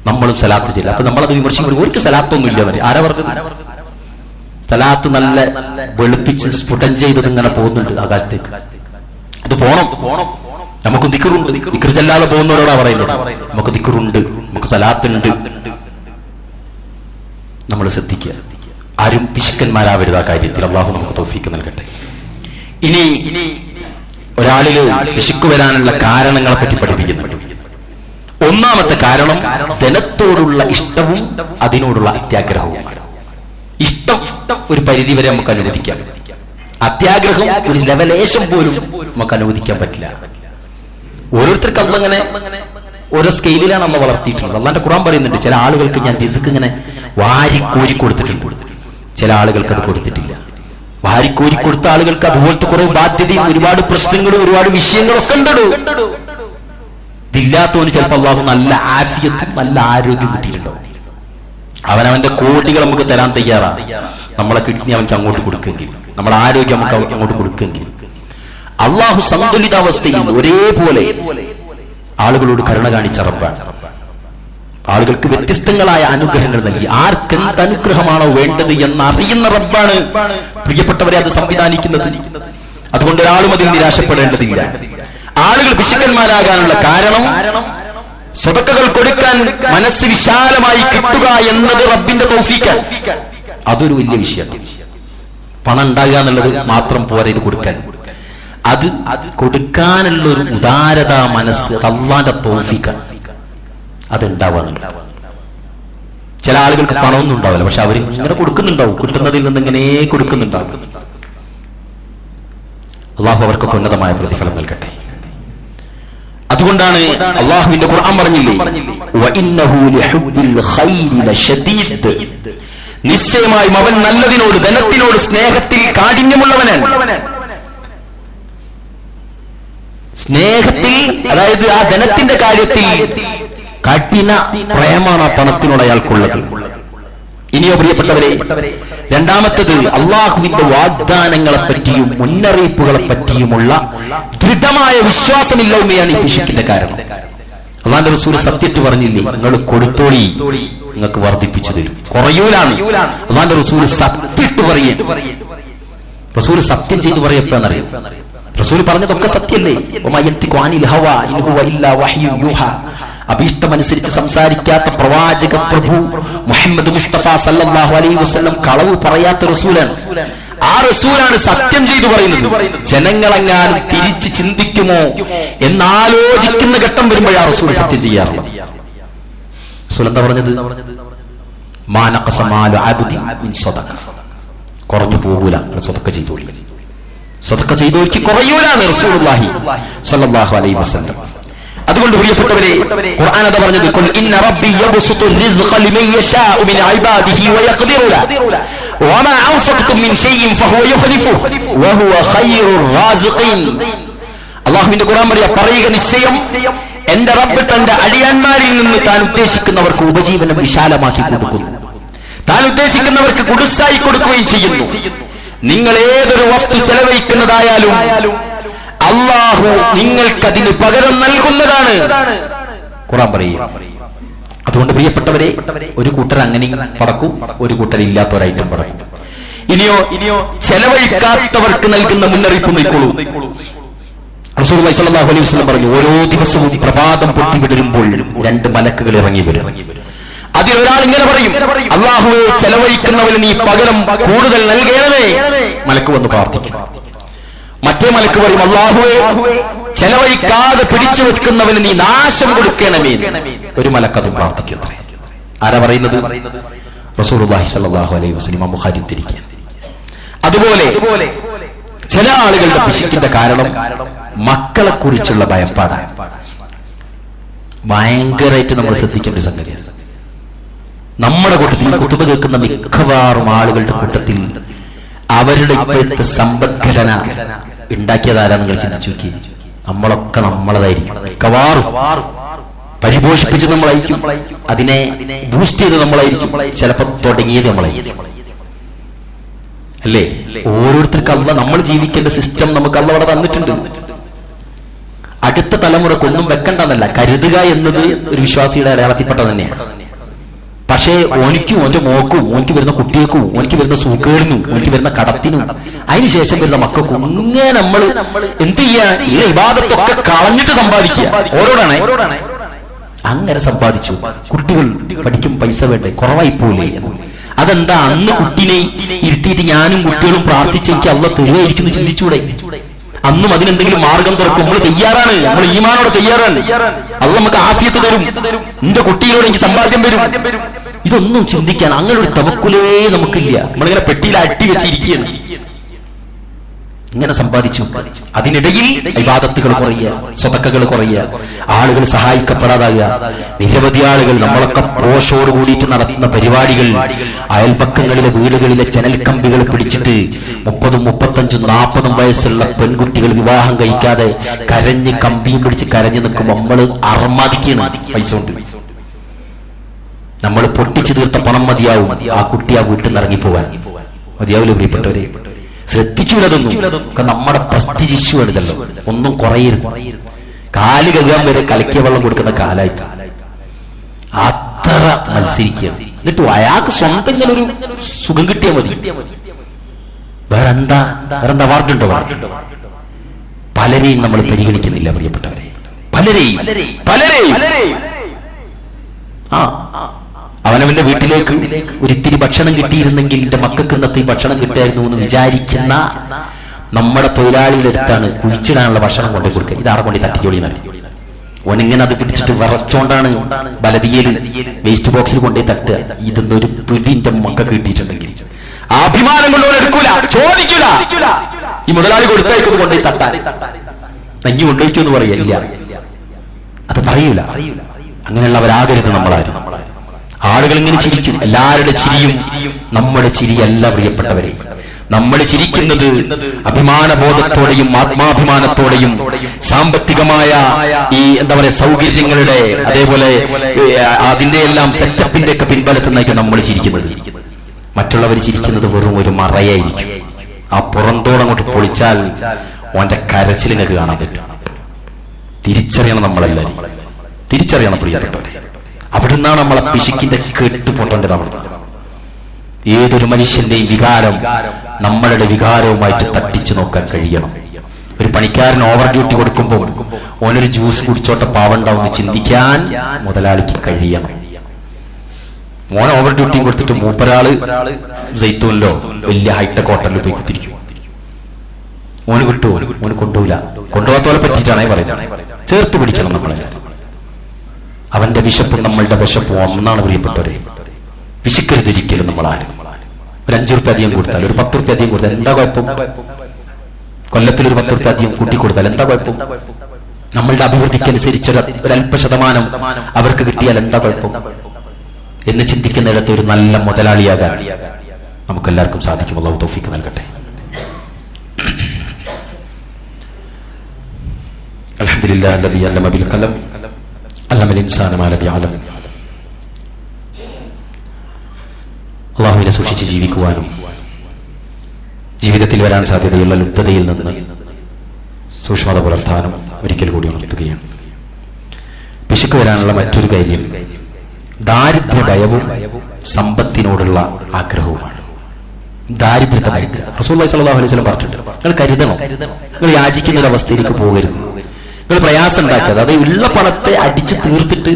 നമ്മളും സലാത്ത് ചെയ്യില്ല. അപ്പൊ നമ്മളത് വിമർശിക്കുമ്പോൾ ഒരിക്കലും സലാത്തൊന്നും ഇല്ല. ആരാ പറഞ്ഞത്? സലാത്ത് നല്ല വെളുപ്പിച്ച് സ്ഫുടം ചെയ്തത് ഇങ്ങനെ പോകുന്നുണ്ട് ആകാശത്തേക്ക്. അത് പോണം. നമുക്ക് ദിക്റുണ്ട്. ദിക്ർ ചെല്ലാതെ പോകുന്നവരോടാ പറയുന്നത്. നമുക്ക് ദിക്റുണ്ട്, നമുക്ക് സലാത്തുണ്ട്. നമ്മൾ ശ്രദ്ധിക്കുക. ആരും പിശുക്കന്മാരാവരുത് ആ കാര്യത്തിൽ. അള്ളാഹു നമുക്ക് തൗഫീക്ക് നൽകട്ടെ. ഇനി ഒരാളില് പിശുക്ക് വരാനുള്ള കാരണങ്ങളെ പറ്റി പഠിപ്പിക്കുന്നുണ്ട്. ഒന്നാമത്തെ കാരണം ധനത്തോടുള്ള ഇഷ്ടവും അതിനോടുള്ള അത്യാഗ്രഹവും. ഇഷ്ടം ഒരു പരിധി വരെ നമുക്ക് അനുവദിക്കാം. അത്യാഗ്രഹം ഒരു ലെവലേശം പോലും നമുക്ക് അനുവദിക്കാൻ പറ്റില്ല. ഓരോരുത്തർക്ക് അള്ളങ്ങനെ ഓരോ സ്കെയിലാണ് അള്ള വളർത്തിയിട്ടുള്ളത്. അള്ളാന്റെ ഖുർആൻ പറയുന്നുണ്ട്, ചില ആളുകൾക്ക് ഞാൻ റിസ്ക് ഇങ്ങനെ വാരിക്കോരി കൊടുത്തിട്ടുണ്ട്, ചില ആളുകൾക്ക് അത് കൊടുത്തിട്ടില്ല. വാരിക്കോരി കൊടുത്ത ആളുകൾക്ക് അതുപോലത്തെ കുറെ ബാധ്യതയും ഒരുപാട് പ്രശ്നങ്ങളും ഒരുപാട് വിഷയങ്ങളും ഒക്കെ ഉണ്ടോ. ഇതില്ലാത്തവന് ചിലപ്പോൾ അള്ളാഹു നല്ല ആഫിയത്തും നല്ല ആരോഗ്യം കിട്ടിയിട്ടുണ്ടോ. അവനവന്റെ കോടികൾ നമുക്ക് തരാൻ തയ്യാറാ. നമ്മളെ കിഡ്നി അവനക്ക് അങ്ങോട്ട് കൊടുക്കെങ്കിൽ, നമ്മളെ ആരോഗ്യം നമുക്ക് അങ്ങോട്ട് കൊടുക്കെങ്കിൽ. അള്ളാഹു സന്തുലിതാവസ്ഥയിൽ ഒരേപോലെ ആളുകളോട് കരുണ കാണിച്ച റബ്ബാണ്. ആളുകൾക്ക് വ്യത്യസ്തങ്ങളായ അനുഗ്രഹങ്ങൾ നൽകി. ആർക്കെന്ത് അനുഗ്രഹമാണോ വേണ്ടത് എന്നറിയുന്ന റബ്ബാണ് പ്രിയപ്പെട്ടവരെ അത് സംവിധാനിക്കുന്നത്. അതുകൊണ്ട് ഒരാളും അതിൽ നിരാശപ്പെടേണ്ടതില്ല. ആളുകൾ പിശുക്കന്മാരാകാനുള്ള കാരണം സ്വതക്കകൾ കൊടുക്കാൻ മനസ്സ് വിശാലമായി കിട്ടുക എന്നത് റബ്ബിന്റെ തൗഫീഖാണ്. അതൊരു വലിയ വിഷയമാണ്. പണം ഉണ്ടാകുക എന്നുള്ളത് മാത്രം പോരാ ഇത് കൊടുക്കാൻ. അത് കൊടുക്കാനുള്ള ഒരു ഉദാരത മനസ്സ് അല്ലാഹുവിന്റെ തൗഫീഖാണ്. അതുണ്ടാവാറുണ്ട്. ചില ആളുകൾക്ക് പണമൊന്നും ഉണ്ടാവില്ല, പക്ഷെ അവർ ഇങ്ങനെ കൊടുക്കുന്നുണ്ടാവും. കിട്ടുന്നതിൽ നിന്ന് ഇങ്ങനെ കൊടുക്കുന്നുണ്ടാവും. അള്ളാഹു അവർക്കൊക്കെ ഉന്നതമായ പ്രതിഫലം നൽകട്ടെ. അതുകൊണ്ടാണ് അള്ളാഹുവിന്റെ ഖുർആൻ പറഞ്ഞില്ലേ, വഇന്നഹു ലിഹുബ്ബിൽ ഖൈരി ലശദീദ്, നിശ്ചയമായും അവൻ നല്ലതിനോട് ധനത്തിനോട് സ്നേഹത്തിൽ കാഠിന്യമുള്ളവനാണ്. സ്നേഹത്തിൽ, അതായത് ആ ധനത്തിന്റെ കാര്യത്തിൽ കഠിന പ്രേമാണ് ആ പണത്തിനോട് അയാൾക്കുള്ളത്. ഇനിയോ പ്രിയപ്പെട്ടവരെ, രണ്ടാമത്തത് അള്ളാഹുവിന്റെ വാഗ്ദാനങ്ങളെ പറ്റിയും മുന്നറിയിപ്പുകളെ പറ്റിയുമുള്ള ദൃഢമായ വിശ്വാസമില്ലായ്മയാണ് ഈ പിശുക്കിന്റെ കാരണം. അള്ളാഹുവിന്റെ റസൂൽ സത്യത്ത് പറഞ്ഞില്ലേ, നിങ്ങൾ കൊടുത്തോളി നിങ്ങൾക്ക് വർദ്ധിപ്പിച്ചു തരും, കുറയൂലാണ്. അള്ളാഹുവിന്റെ റസൂൽ സത്യത്ത് പറയും. റസൂൽ സത്യം ചെയ്ത് പറയപ്പോന്നറിയും. റസൂൽ പറഞ്ഞതൊക്കെ സത്യല്ലേ. അഭീഷ്ടമനുസരിച്ച് സംസാരിക്കാത്ത പ്രവാചക പ്രഭു മുഹമ്മദ് മുസ്തഫ സല്ലല്ലാഹു അലൈഹി വസല്ലം കളവ് പറയാത്ത റസൂലാണ്. ആ റസൂലാണ് സത്യം ചെയ്തു പറയുന്നത്. ജനങ്ങളെങ്ങാനും തിരിച്ച് ചിന്തിക്കുമോ എന്നാലോചിക്കുന്ന ഘട്ടം വരുമ്പോഴാണ് റസൂൽ സത്യം ചെയ്യാറുള്ളത്. റസൂൽ എന്താ പറഞ്ഞത്? മാ നഖസ മാലു അബ്ദിൻ മിൻ സദഖ, കുറഞ്ഞു പോകൂല, സദഖ ചെയ്തോളി. സദഖ ചെയ്തോൽക്ക് കുറയൂലാണ് റസൂലുള്ളാഹി സ്വല്ലല്ലാഹു അലൈഹി വസല്ലം. അതുകൊണ്ട് പ്രിയപ്പെട്ടവരെ, ഖുർആൻ അതാ പറഞ്ഞത്, ഖുൽ ഇന്ന റബ്ബി യബ്സുതു റിസ്ഖ ലിമൻ യശാഉ മിൻ ഇബാദിഹി വയഖ്ദിറു ലഹു വമാ അൻഫഖ്തും മിൻ ഷൈഇൻ ഫഹുവ യുഖ്ലിഫുഹു വഹുവ ഖൈറുർ റാസിഖീൻ. അല്ലാഹുവിന്റെ ഖുർആൻ പറയുക, നിശ്ചയം എന്റെ റബ്ബ് തന്റെ അടിയാന്മാരിൽ നിന്ന് താൻ ഉദ്ദേശിക്കുന്നവർക്ക് ഉപജീവനം വിശാലമാക്കി കൊടുക്കുന്നു, താൻ ഉദ്ദേശിക്കുന്നവർക്ക് കുടുസായി കൊടുക്കുകയും ചെയ്യുന്നു. നിങ്ങൾ ഏതൊരു വസ്തു ചെലവഴിക്കുന്നതായാലും അള്ളാഹു നിങ്ങൾക്കതിന് പകരം നൽകുന്നതാണ് ഖുർആൻ പറയുക. അതുകൊണ്ട് പ്രിയപ്പെട്ടവരെ, ഒരു കൂട്ടർ അങ്ങനെ പടക്കും, ഒരു കൂട്ടർ ഇല്ലാത്തവരായിട്ടും പടക്കും. ഇനിയോ ചെലവഴിക്കാത്തവർക്ക് നൽകുന്ന മുന്നറിയിപ്പ് നോക്കൂ. റസൂലുള്ളാഹി സ്വല്ലല്ലാഹു അലൈഹി വസല്ലം പറഞ്ഞു, ഓരോ ദിവസവും പ്രഭാതം പൊട്ടിവിടരുമ്പോൾ രണ്ട് മലക്കുകൾ ഇറങ്ങി വരും. അതിലൊരാൾ ഇങ്ങനെ പറയും, അല്ലാഹുവേ, ചെലവഴിക്കുന്നവന് നീ പകരം കൂടുതൽ നൽകണമേ. മലക്ക് വന്ന് പ്രാർത്ഥിക്കും. മറ്റേ മലക്ക് പറയും, അല്ലാഹുവേ, ചെലവഴിക്കാതെ പിടിച്ചു വെക്കുന്നവന് നീ നാശം കൊടുക്കണമേ. ഒരു മലക്കതും പ്രാർത്ഥിക്കത്രേ. ആരാ പറയുന്നത്? റസൂലുള്ളാഹി സ്വല്ലല്ലാഹു അലൈഹി വസല്ലം ബുഖാരി ഉദ്ധരിക്കുകയാണ്. അതുപോലെ ചില ആളുകളുടെ പിശുക്കിന്റെ കാരണം മക്കളെ കുറിച്ചുള്ള ഭയപ്പാടാണ്. ഭയങ്കരമായിട്ട് നമ്മൾ ശ്രദ്ധിക്കേണ്ട ഒരു സംഗതിയാണ്. നമ്മുടെ കൂട്ടത്തിൽ കുത്തുബ കേൾക്കുന്ന മിക്കവാറും ആളുകളുടെ കൂട്ടത്തിൽ അവരുടെ ഇപ്പോഴത്തെ സമ്പദ്ഘടന ഉണ്ടാക്കിയതാരാ നിങ്ങൾ ചിന്തിച്ചു നോക്കി. നമ്മളൊക്കെ നമ്മളതായിരിക്കും. മിക്കവാറും പരിപോഷിപ്പിച്ച് നമ്മളായിരിക്കും, അതിനെ ബൂസ്റ്റ് ചെയ്ത് നമ്മളായിരിക്കും, ചിലപ്പോൾ തുടങ്ങിയത് നമ്മളായിരിക്കും. അല്ലേ? ഓരോരുത്തർക്ക് അള്ള നമ്മൾ ജീവിക്കേണ്ട സിസ്റ്റം നമുക്ക് അള്ള അവിടെ തന്നിട്ടുണ്ട്. അടുത്ത തലമുറക്ക് ഒന്നും വെക്കണ്ടെന്നല്ല, കരുതുക എന്നത് ഒരു വിശ്വാസിയുടെ അടയാളത്തിൽപ്പെട്ട തന്നെയാണ്. പക്ഷേ ഓനിക്കും ഓന്റെ മോക്കും ഓനിക്ക് വരുന്ന കുട്ടികൾക്കും ഓനിക്ക് വരുന്ന സൂക്കേടിനും ഓനിക്ക് വരുന്ന കടത്തിനും അതിനുശേഷം വരുന്ന മക്കൾക്കും ഇങ്ങനെ നമ്മൾ എന്ത് ചെയ്യാ, ഈ ഇബാദത്തൊക്കെ കളഞ്ഞിട്ട് സമ്പാദിക്കുക. ഓരോടാണ് അങ്ങനെ സമ്പാദിച്ചു. കുട്ടികൾ പഠിക്കും, പൈസ വേണ്ടേ, കുറവായി പോലെ. അതെന്താ, അന്ന് കുട്ടീനെ ഇരുത്തിയിട്ട് ഞാനും കുട്ടികളും പ്രാർത്ഥിച്ചെനിക്ക് അള്ള തരുവായിരിക്കുന്നു ചിന്തിച്ചൂടെ? അന്നും അതിനെന്തെങ്കിലും മാർഗം തുറക്കും. നമ്മൾ തയ്യാറാണ്, നമ്മൾ ഈമാനോടെ തയ്യാറാണ്. അത് നമുക്ക് ആഫിയത്ത് തരും, നിന്റെ കുട്ടികളോട് എനിക്ക് സമ്പാദ്യം വരും. ഇതൊന്നും ചിന്തിക്കാൻ അങ്ങനെ ഒരു തവക്കുലേ നമുക്കില്ല. നമ്മളിങ്ങനെ പെട്ടിയിൽ അട്ടി വെച്ചിരിക്കുകയാണ്, ഇങ്ങനെ സമ്പാദിച്ചു. അതിനിടയിൽ ഇബാദത്തുകൾ കുറയുക, സ്വതക്കകൾ കുറയുക, ആളുകൾ സഹായിക്കപ്പെടാതാകുക. നിരവധി ആളുകൾ നമ്മളൊക്കെ പോഷോട് കൂടിയിട്ട് നടത്തുന്ന പരിപാടികൾ, അയൽപക്കങ്ങളിലെ വീടുകളിലെ ജനൽക്കമ്പികൾ പിടിച്ചിട്ട് 30, 35, 40 വയസ്സുള്ള പെൺകുട്ടികൾ വിവാഹം കഴിക്കാതെ കരഞ്ഞ് കമ്പിയും പിടിച്ച് കരഞ്ഞു നിൽക്കുമ്പോൾ നമ്മൾ അർമാദിക്കണം. പൈസ കൊണ്ട് നമ്മൾ പൊട്ടിച്ചു തീർത്ത പണം മതിയാവും ആ കുട്ടി ആ വീട്ടിൽ നിന്ന് ഇറങ്ങിപ്പോവാൻ. മതിയാവില്ല പ്രിയപ്പെട്ടവരെ? ശ്രദ്ധിക്കൂലതൊന്നും. നമ്മുടെ പ്രസ്റ്റീജ് ഇഷ്യൂ ആണ് ഇതല്ലോ. ഒന്നും കുറയരുത്. കാല് കഴുകാൻ വരെ കലക്കിയ വെള്ളം കൊടുക്കുന്ന കാലായി അത്ര മത്സരിക്കുകയാണ്. എന്നിട്ട് അയാൾക്ക് സ്വന്തം ഇങ്ങനെ ഒരു സുഖം കിട്ടിയാൽ മതി. വേറെന്താ അവാർഡുണ്ടോ? പലരെയും നമ്മൾ പരിഗണിക്കുന്നില്ല പ്രിയപ്പെട്ടവരെ. പലരെയും അവനവന്റെ വീട്ടിലേക്ക് ഒരിത്തിരി ഭക്ഷണം കിട്ടിയിരുന്നെങ്കിൽ എന്റെ മക്കൾക്ക് ഇന്നത്തെ ഭക്ഷണം കിട്ടായിരുന്നു എന്ന് വിചാരിക്കുന്ന നമ്മുടെ തൊഴിലാളികളുടെ അടുത്താണ് കുഴിച്ചിടാനുള്ള ഭക്ഷണം കൊണ്ടു കൊടുക്കുക. ഇതാടെ കൊണ്ട് തട്ടിയോളി നൽകി. ഓനിങ്ങനെ അത് പിടിച്ചിട്ട് വിറച്ചോണ്ടാണ് ബലതിയിൽ വേസ്റ്റ് ബോക്സിൽ കൊണ്ടേ തട്ടുക. ഇതെന്തോ ഒരു പിടി എന്റെ മക്കൾക്ക് കിട്ടിയിട്ടുണ്ടെങ്കിൽ ആ അഭിമാനം കൊണ്ടോ എടുക്കൂല, ചോദിക്കൂല. ഈ മുതലാളി കൊടുത്തേക്കത് കൊണ്ടേ തട്ടാൻ നഞ്ഞി കൊണ്ടുപോയിക്കുമെന്ന് പറയില്ല, അത് പറയൂല. അങ്ങനെയുള്ളവരാകരുത് നമ്മളാരും. ആളുകൾ ഇങ്ങനെ ചിരിക്കും. എല്ലാവരുടെ ചിരിയും നമ്മുടെ ചിരിയല്ല പ്രിയപ്പെട്ടവരെ. നമ്മൾ ചിരിക്കുന്നത് അഭിമാനബോധത്തോടെയും ആത്മാഭിമാനത്തോടെയും സാമ്പത്തികമായ ഈ എന്താ പറയുക സൗകര്യങ്ങളുടെ അതേപോലെ അതിന്റെ എല്ലാം സെറ്റപ്പിന്റെ ഒക്കെ പിൻബലത്തിൽ നിന്നൊക്കെ നമ്മൾ ചിരിക്കുന്നത്. മറ്റുള്ളവർ ചിരിക്കുന്നത് വെറും ഒരു മറയായിരിക്കും. ആ പുറന്തോടങ്ങോട്ട് പൊളിച്ചാൽ ഓന്റെ കരച്ചിൽ നിങ്ങൾക്ക് കാണാൻ പറ്റും. തിരിച്ചറിയണം, നമ്മളെല്ലാവരും തിരിച്ചറിയണം പ്രിയപ്പെട്ടവരെ. അവിടുന്നാണ് നമ്മളെ പിശുക്കിന്റെ കെട്ടുപൊട്ടേണ്ടത്. അവിടുന്ന് ഏതൊരു മനുഷ്യന്റെയും വികാരം നമ്മളുടെ വികാരവുമായിട്ട് തട്ടിച്ചു നോക്കാൻ കഴിയണം. ഒരു പണിക്കാരൻ ഓവർ ഡ്യൂട്ടി കൊടുക്കുമ്പോൾ ഓനൊരു ജ്യൂസ് കുടിച്ചോട്ടെ പാവണ്ടാവുന്ന ചിന്തിക്കാൻ മുതലാളിക്ക് കഴിയണം. ഓൻ ഓവർ ഡ്യൂട്ടി കൊടുത്തിട്ട് മൂപ്പരാള് ജയ്ത്തൂനിലോ വലിയ ഹൈടെക് ഹോട്ടലിൽ പോയി കുത്തിരിക്കും. ഓന് കിട്ടുമോ? ഓന് കൊണ്ടുപോയില്ല. കൊണ്ടുപോകാത്തോലെ പറ്റിയിട്ടാണേ പറയുന്നത്. ചേർത്ത് പിടിക്കണം നമ്മളെല്ലാം. അവന്റെ വിശപ്പും നമ്മളുടെ വിശപ്പും ഒന്നാണ് പ്രിയപ്പെട്ടവരെ. വിശക്കരുതിരിക്കലും നമ്മളാരും. ഒരു 5 റുപ്യ അധികം കൊടുത്താൽ, ഒരു 10 റുപ്യ അധികം കൊടുത്താൽ എന്താ കുഴപ്പം? കൊല്ലത്തിൽ ഒരു 10 റുപ്യ അധികം കൂട്ടിക്കൊടുത്താൽ എന്താ കുഴപ്പം? നമ്മളുടെ അഭിവൃദ്ധിക്കനുസരിച്ച് ഒരല്പ ശതമാനം അവർക്ക് കിട്ടിയാൽ എന്താ കുഴപ്പം എന്ന് ചിന്തിക്കുന്നിടത്ത് ഒരു നല്ല മുതലാളിയാകാൻ നമുക്കെല്ലാവർക്കും സാധിക്കും. അല്ലാഹു തൗഫീഖ് നൽകട്ടെ. അൽഹംദുലില്ലാഹി അല്ലദീ അല്ലമ ബിൽ ഖലം അല്ലമൽ ഇൻസാന മാ ലം യഅലം. അല്ലാഹുവിനെ സൂക്ഷിച്ച് ജീവിക്കുവാനും ജീവിതത്തിൽ വരാൻ സാധ്യതയുള്ള ലുബ്ധതയിൽ നിന്ന് സൂക്ഷ്മത പുലർത്താനും ഒരിക്കൽ കൂടി ഉണർത്തുകയാണ്. പിശുക്ക് വരാനുള്ള മറ്റൊരു കാര്യം ദാരിദ്ര്യ ഭയവും സമ്പത്തിനോടുള്ള ആഗ്രഹവുമാണ്. ദാരിദ്ര്യത്തെ ഭയക്കുക. റസൂലുള്ളാഹി സ്വല്ലല്ലാഹു അലൈഹി വസല്ലം പറഞ്ഞിട്ടുണ്ട്, നിങ്ങൾ കരുതണം, നിങ്ങൾ യാചിക്കുന്ന ഒരു അവസ്ഥയിലേക്ക് പോകരുത്, നിങ്ങൾ പ്രയാസം ഉണ്ടാക്കരുത്. അത് ഉള്ള പണത്തെ അടിച്ചു തീർത്തിട്ട്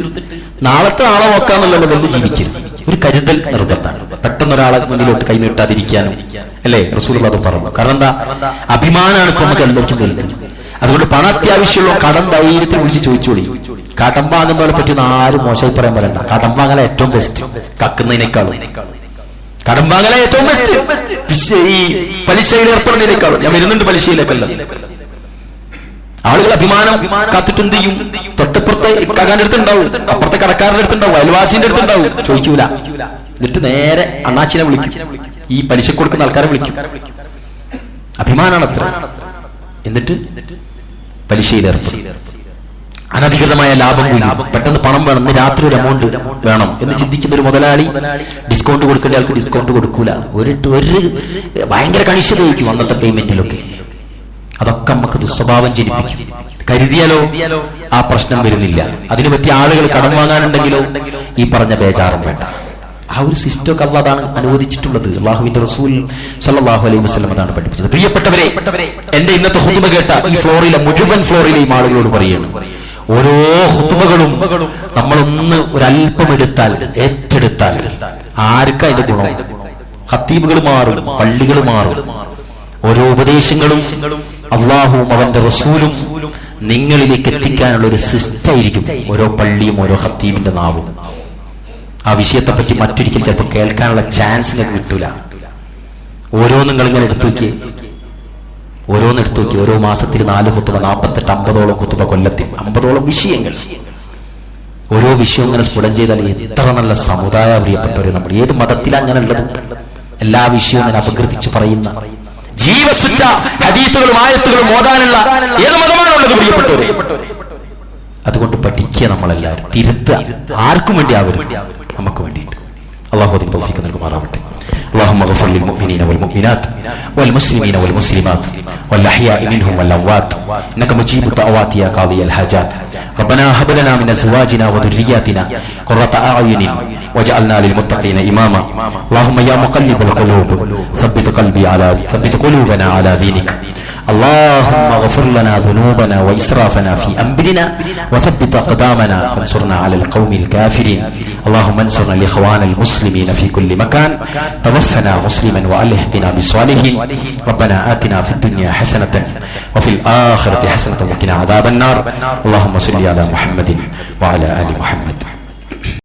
നാളെ നോക്കാന്നുള്ള ലെവലിൽ ജീവിക്കരുത്. ഒരു കരുതൽ നിർബന്ധമാണ്. പെട്ടെന്ന് ഒരാളെ മുന്നിലോട്ട് കൈനീട്ടാതിരിക്കാനും അല്ലേ റസൂലുള്ളാഹി അത് പറഞ്ഞു. കാരണം എന്താ, അഭിമാനമാണ് ഇപ്പൊ നമുക്ക് എല്ലാവർക്കും വലുത്. അതുകൊണ്ട് പണം അത്യാവശ്യമുള്ള കടം ധൈര്യത്തിൽ വിളിച്ച് ചോദിച്ചോളി. കടം വാങ്ങുന്നവരെ പറ്റി ആരും മോശമായി പറയാൻ പറയണ്ട. കടം വാങ്ങല ഏറ്റവും ബെസ്റ്റ്, കക്കുന്നതിനേക്കാളും കടം വാങ്ങല ഏറ്റവും ബെസ്റ്റ്. ഈ പലിശയിൽ ഏർപ്പെടുന്നതിനേക്കാളും. ഞാൻ വരുന്നുണ്ട് പലിശയിലേക്കല്ല. ആളുകൾ അഭിമാനം കാത്തിട്ട് എന്ത് ചെയ്യും? തൊട്ടപ്പുറത്തെ കകാന്റെ അടുത്തുണ്ടാവും, അപ്പുറത്തെ കടക്കാരന്റെ അടുത്തുണ്ടാവും, അയൽവാസിന്റെ അടുത്തുണ്ടാവും, ചോദിക്കൂല. എന്നിട്ട് നേരെ അണ്ണാച്ചിനെ വിളിക്കും, ഈ പലിശ കൊടുക്കുന്ന ആൾക്കാരെ വിളിക്കും. അഭിമാനാണ് അത്ര. എന്നിട്ട് പലിശയിലേർപ്പെടും. അനധികൃതമായ ലാഭം കൂലി, പെട്ടെന്ന് പണം വേണം, ഇന്ന് രാത്രി ഒരു എമൗണ്ട് വേണം എന്ന് ചിന്തിക്കുന്ന ഒരു മുതലാളി ഡിസ്കൗണ്ട് കൊടുക്കേണ്ട ആൾക്ക് ഡിസ്കൗണ്ട് കൊടുക്കൂല. ഒരു ഭയങ്കര കണിശതയായിരിക്കും അന്നത്തെ പേയ്മെന്റിലൊക്കെ. അതൊക്കെ നമുക്ക് ദുസ്വഭാവം ജനിപ്പിക്കും. കരുതിയാലോ ആ പ്രശ്നം വരുന്നില്ല. അതിനു പറ്റിയ ആളുകൾ കടം വാങ്ങാനുണ്ടെങ്കിലോ ഈ പറഞ്ഞ ബേജാറും വേണ്ട. ആ ഒരു സിസ്റ്റമൊക്കെ അല്ലാഹ് അതാണ് അനുവദിച്ചിട്ടുള്ളത്. അല്ലാഹുവിന്റെ റസൂൽ സല്ലല്ലാഹു അലൈഹി വസല്ലം അതാണ് പഠിപ്പിച്ചത്. പ്രിയപ്പെട്ടവരെ, എന്റെ ഇന്നത്തെ ഖുതുബ കേട്ട ഈ ഫ്ലോറിലെ മുഴുവൻ ഫ്ലോറിലെയും ആളുകളോട് പറയുന്നു, ഓരോ ഖുതുബകളും നമ്മളൊന്ന് ഒരല്പം എടുത്താൽ, ഏറ്റെടുത്താൽ ആർക്കാ അതിന്റെ ഗുണം? ഖത്തീബുകൾ മാറും, പള്ളികൾ മാറും. ഓരോ ഉപദേശങ്ങളും അള്ളാഹുവും അവന്റെ റസൂലും നിങ്ങളിലേക്ക് എത്തിക്കാനുള്ള ഒരു സിസ്റ്റമായിരിക്കും ഓരോ പള്ളിയും ഓരോ ഖത്തീബിന്റെ നാവും. ആ വിഷയത്തെ പറ്റി മറ്റൊരിക്കൽ ചിലപ്പോൾ കേൾക്കാനുള്ള ചാൻസ് നിങ്ങൾക്ക് കിട്ടൂല. ഓരോന്നിങ്ങനെ എടുത്തു നോക്കി, ഓരോ മാസത്തിൽ 4 ഖുതുബ, 48, 50ഓളം ഖുതുബ, കൊല്ലത്തിൽ 50ഓളം വിഷയങ്ങൾ. ഓരോ വിഷയവും ഇങ്ങനെ സ്ഫുടം ചെയ്താൽ എത്ര നല്ല സമുദായ പ്രിയപ്പെട്ടവരെ. നമ്മൾ ഏത് മതത്തിലാണ് അങ്ങനെ ഉള്ളത്? എല്ലാ വിഷയവും ഇങ്ങനെ അപഗ്രഥിച്ച് പറയുന്ന ജീവസുറ്റ ഹദീസുകളും ആയത്തുകളും ഓതാനുള്ള ഏത് മതമാണുള്ളത് പ്രിയപ്പെട്ടവരെ? അതുകൊണ്ട് പഠിക്കുക, നമ്മളെല്ലാവരും തിരുത്തുക. ആർക്കും വേണ്ടി ആവരുത്, നമുക്ക് വേണ്ടിയിട്ട്. അല്ലാഹു അതിന് തൗഫീഖ് നൽകുമാറാവട്ടെ. اللهم اغفر للمؤمنين والمؤمنات والمسلمين والمسلمات والأحياء منهم والأموات إنك مجيب الدعوات يا قاضي الحاجات. ربنا هب لنا من أزواجنا وذرياتنا قرة أعين واجعلنا للمتقين إماما. اللهم يا مقلب القلوب ثبت قلوبنا على دينك. اللهم اغفر لنا ذنوبنا وإسرافنا في أمرنا وثبت أقدامنا وانصرنا على القوم الكافرين. اللهم انصرنا الإخوان المسلمين في كل مكان. توفنا مسلما وألحقنا بالصالحين. ربنا آتنا في الدنيا حسنة وفي الآخرة حسنة وقنا عذاب النار. اللهم صل على محمد وعلى آل محمد.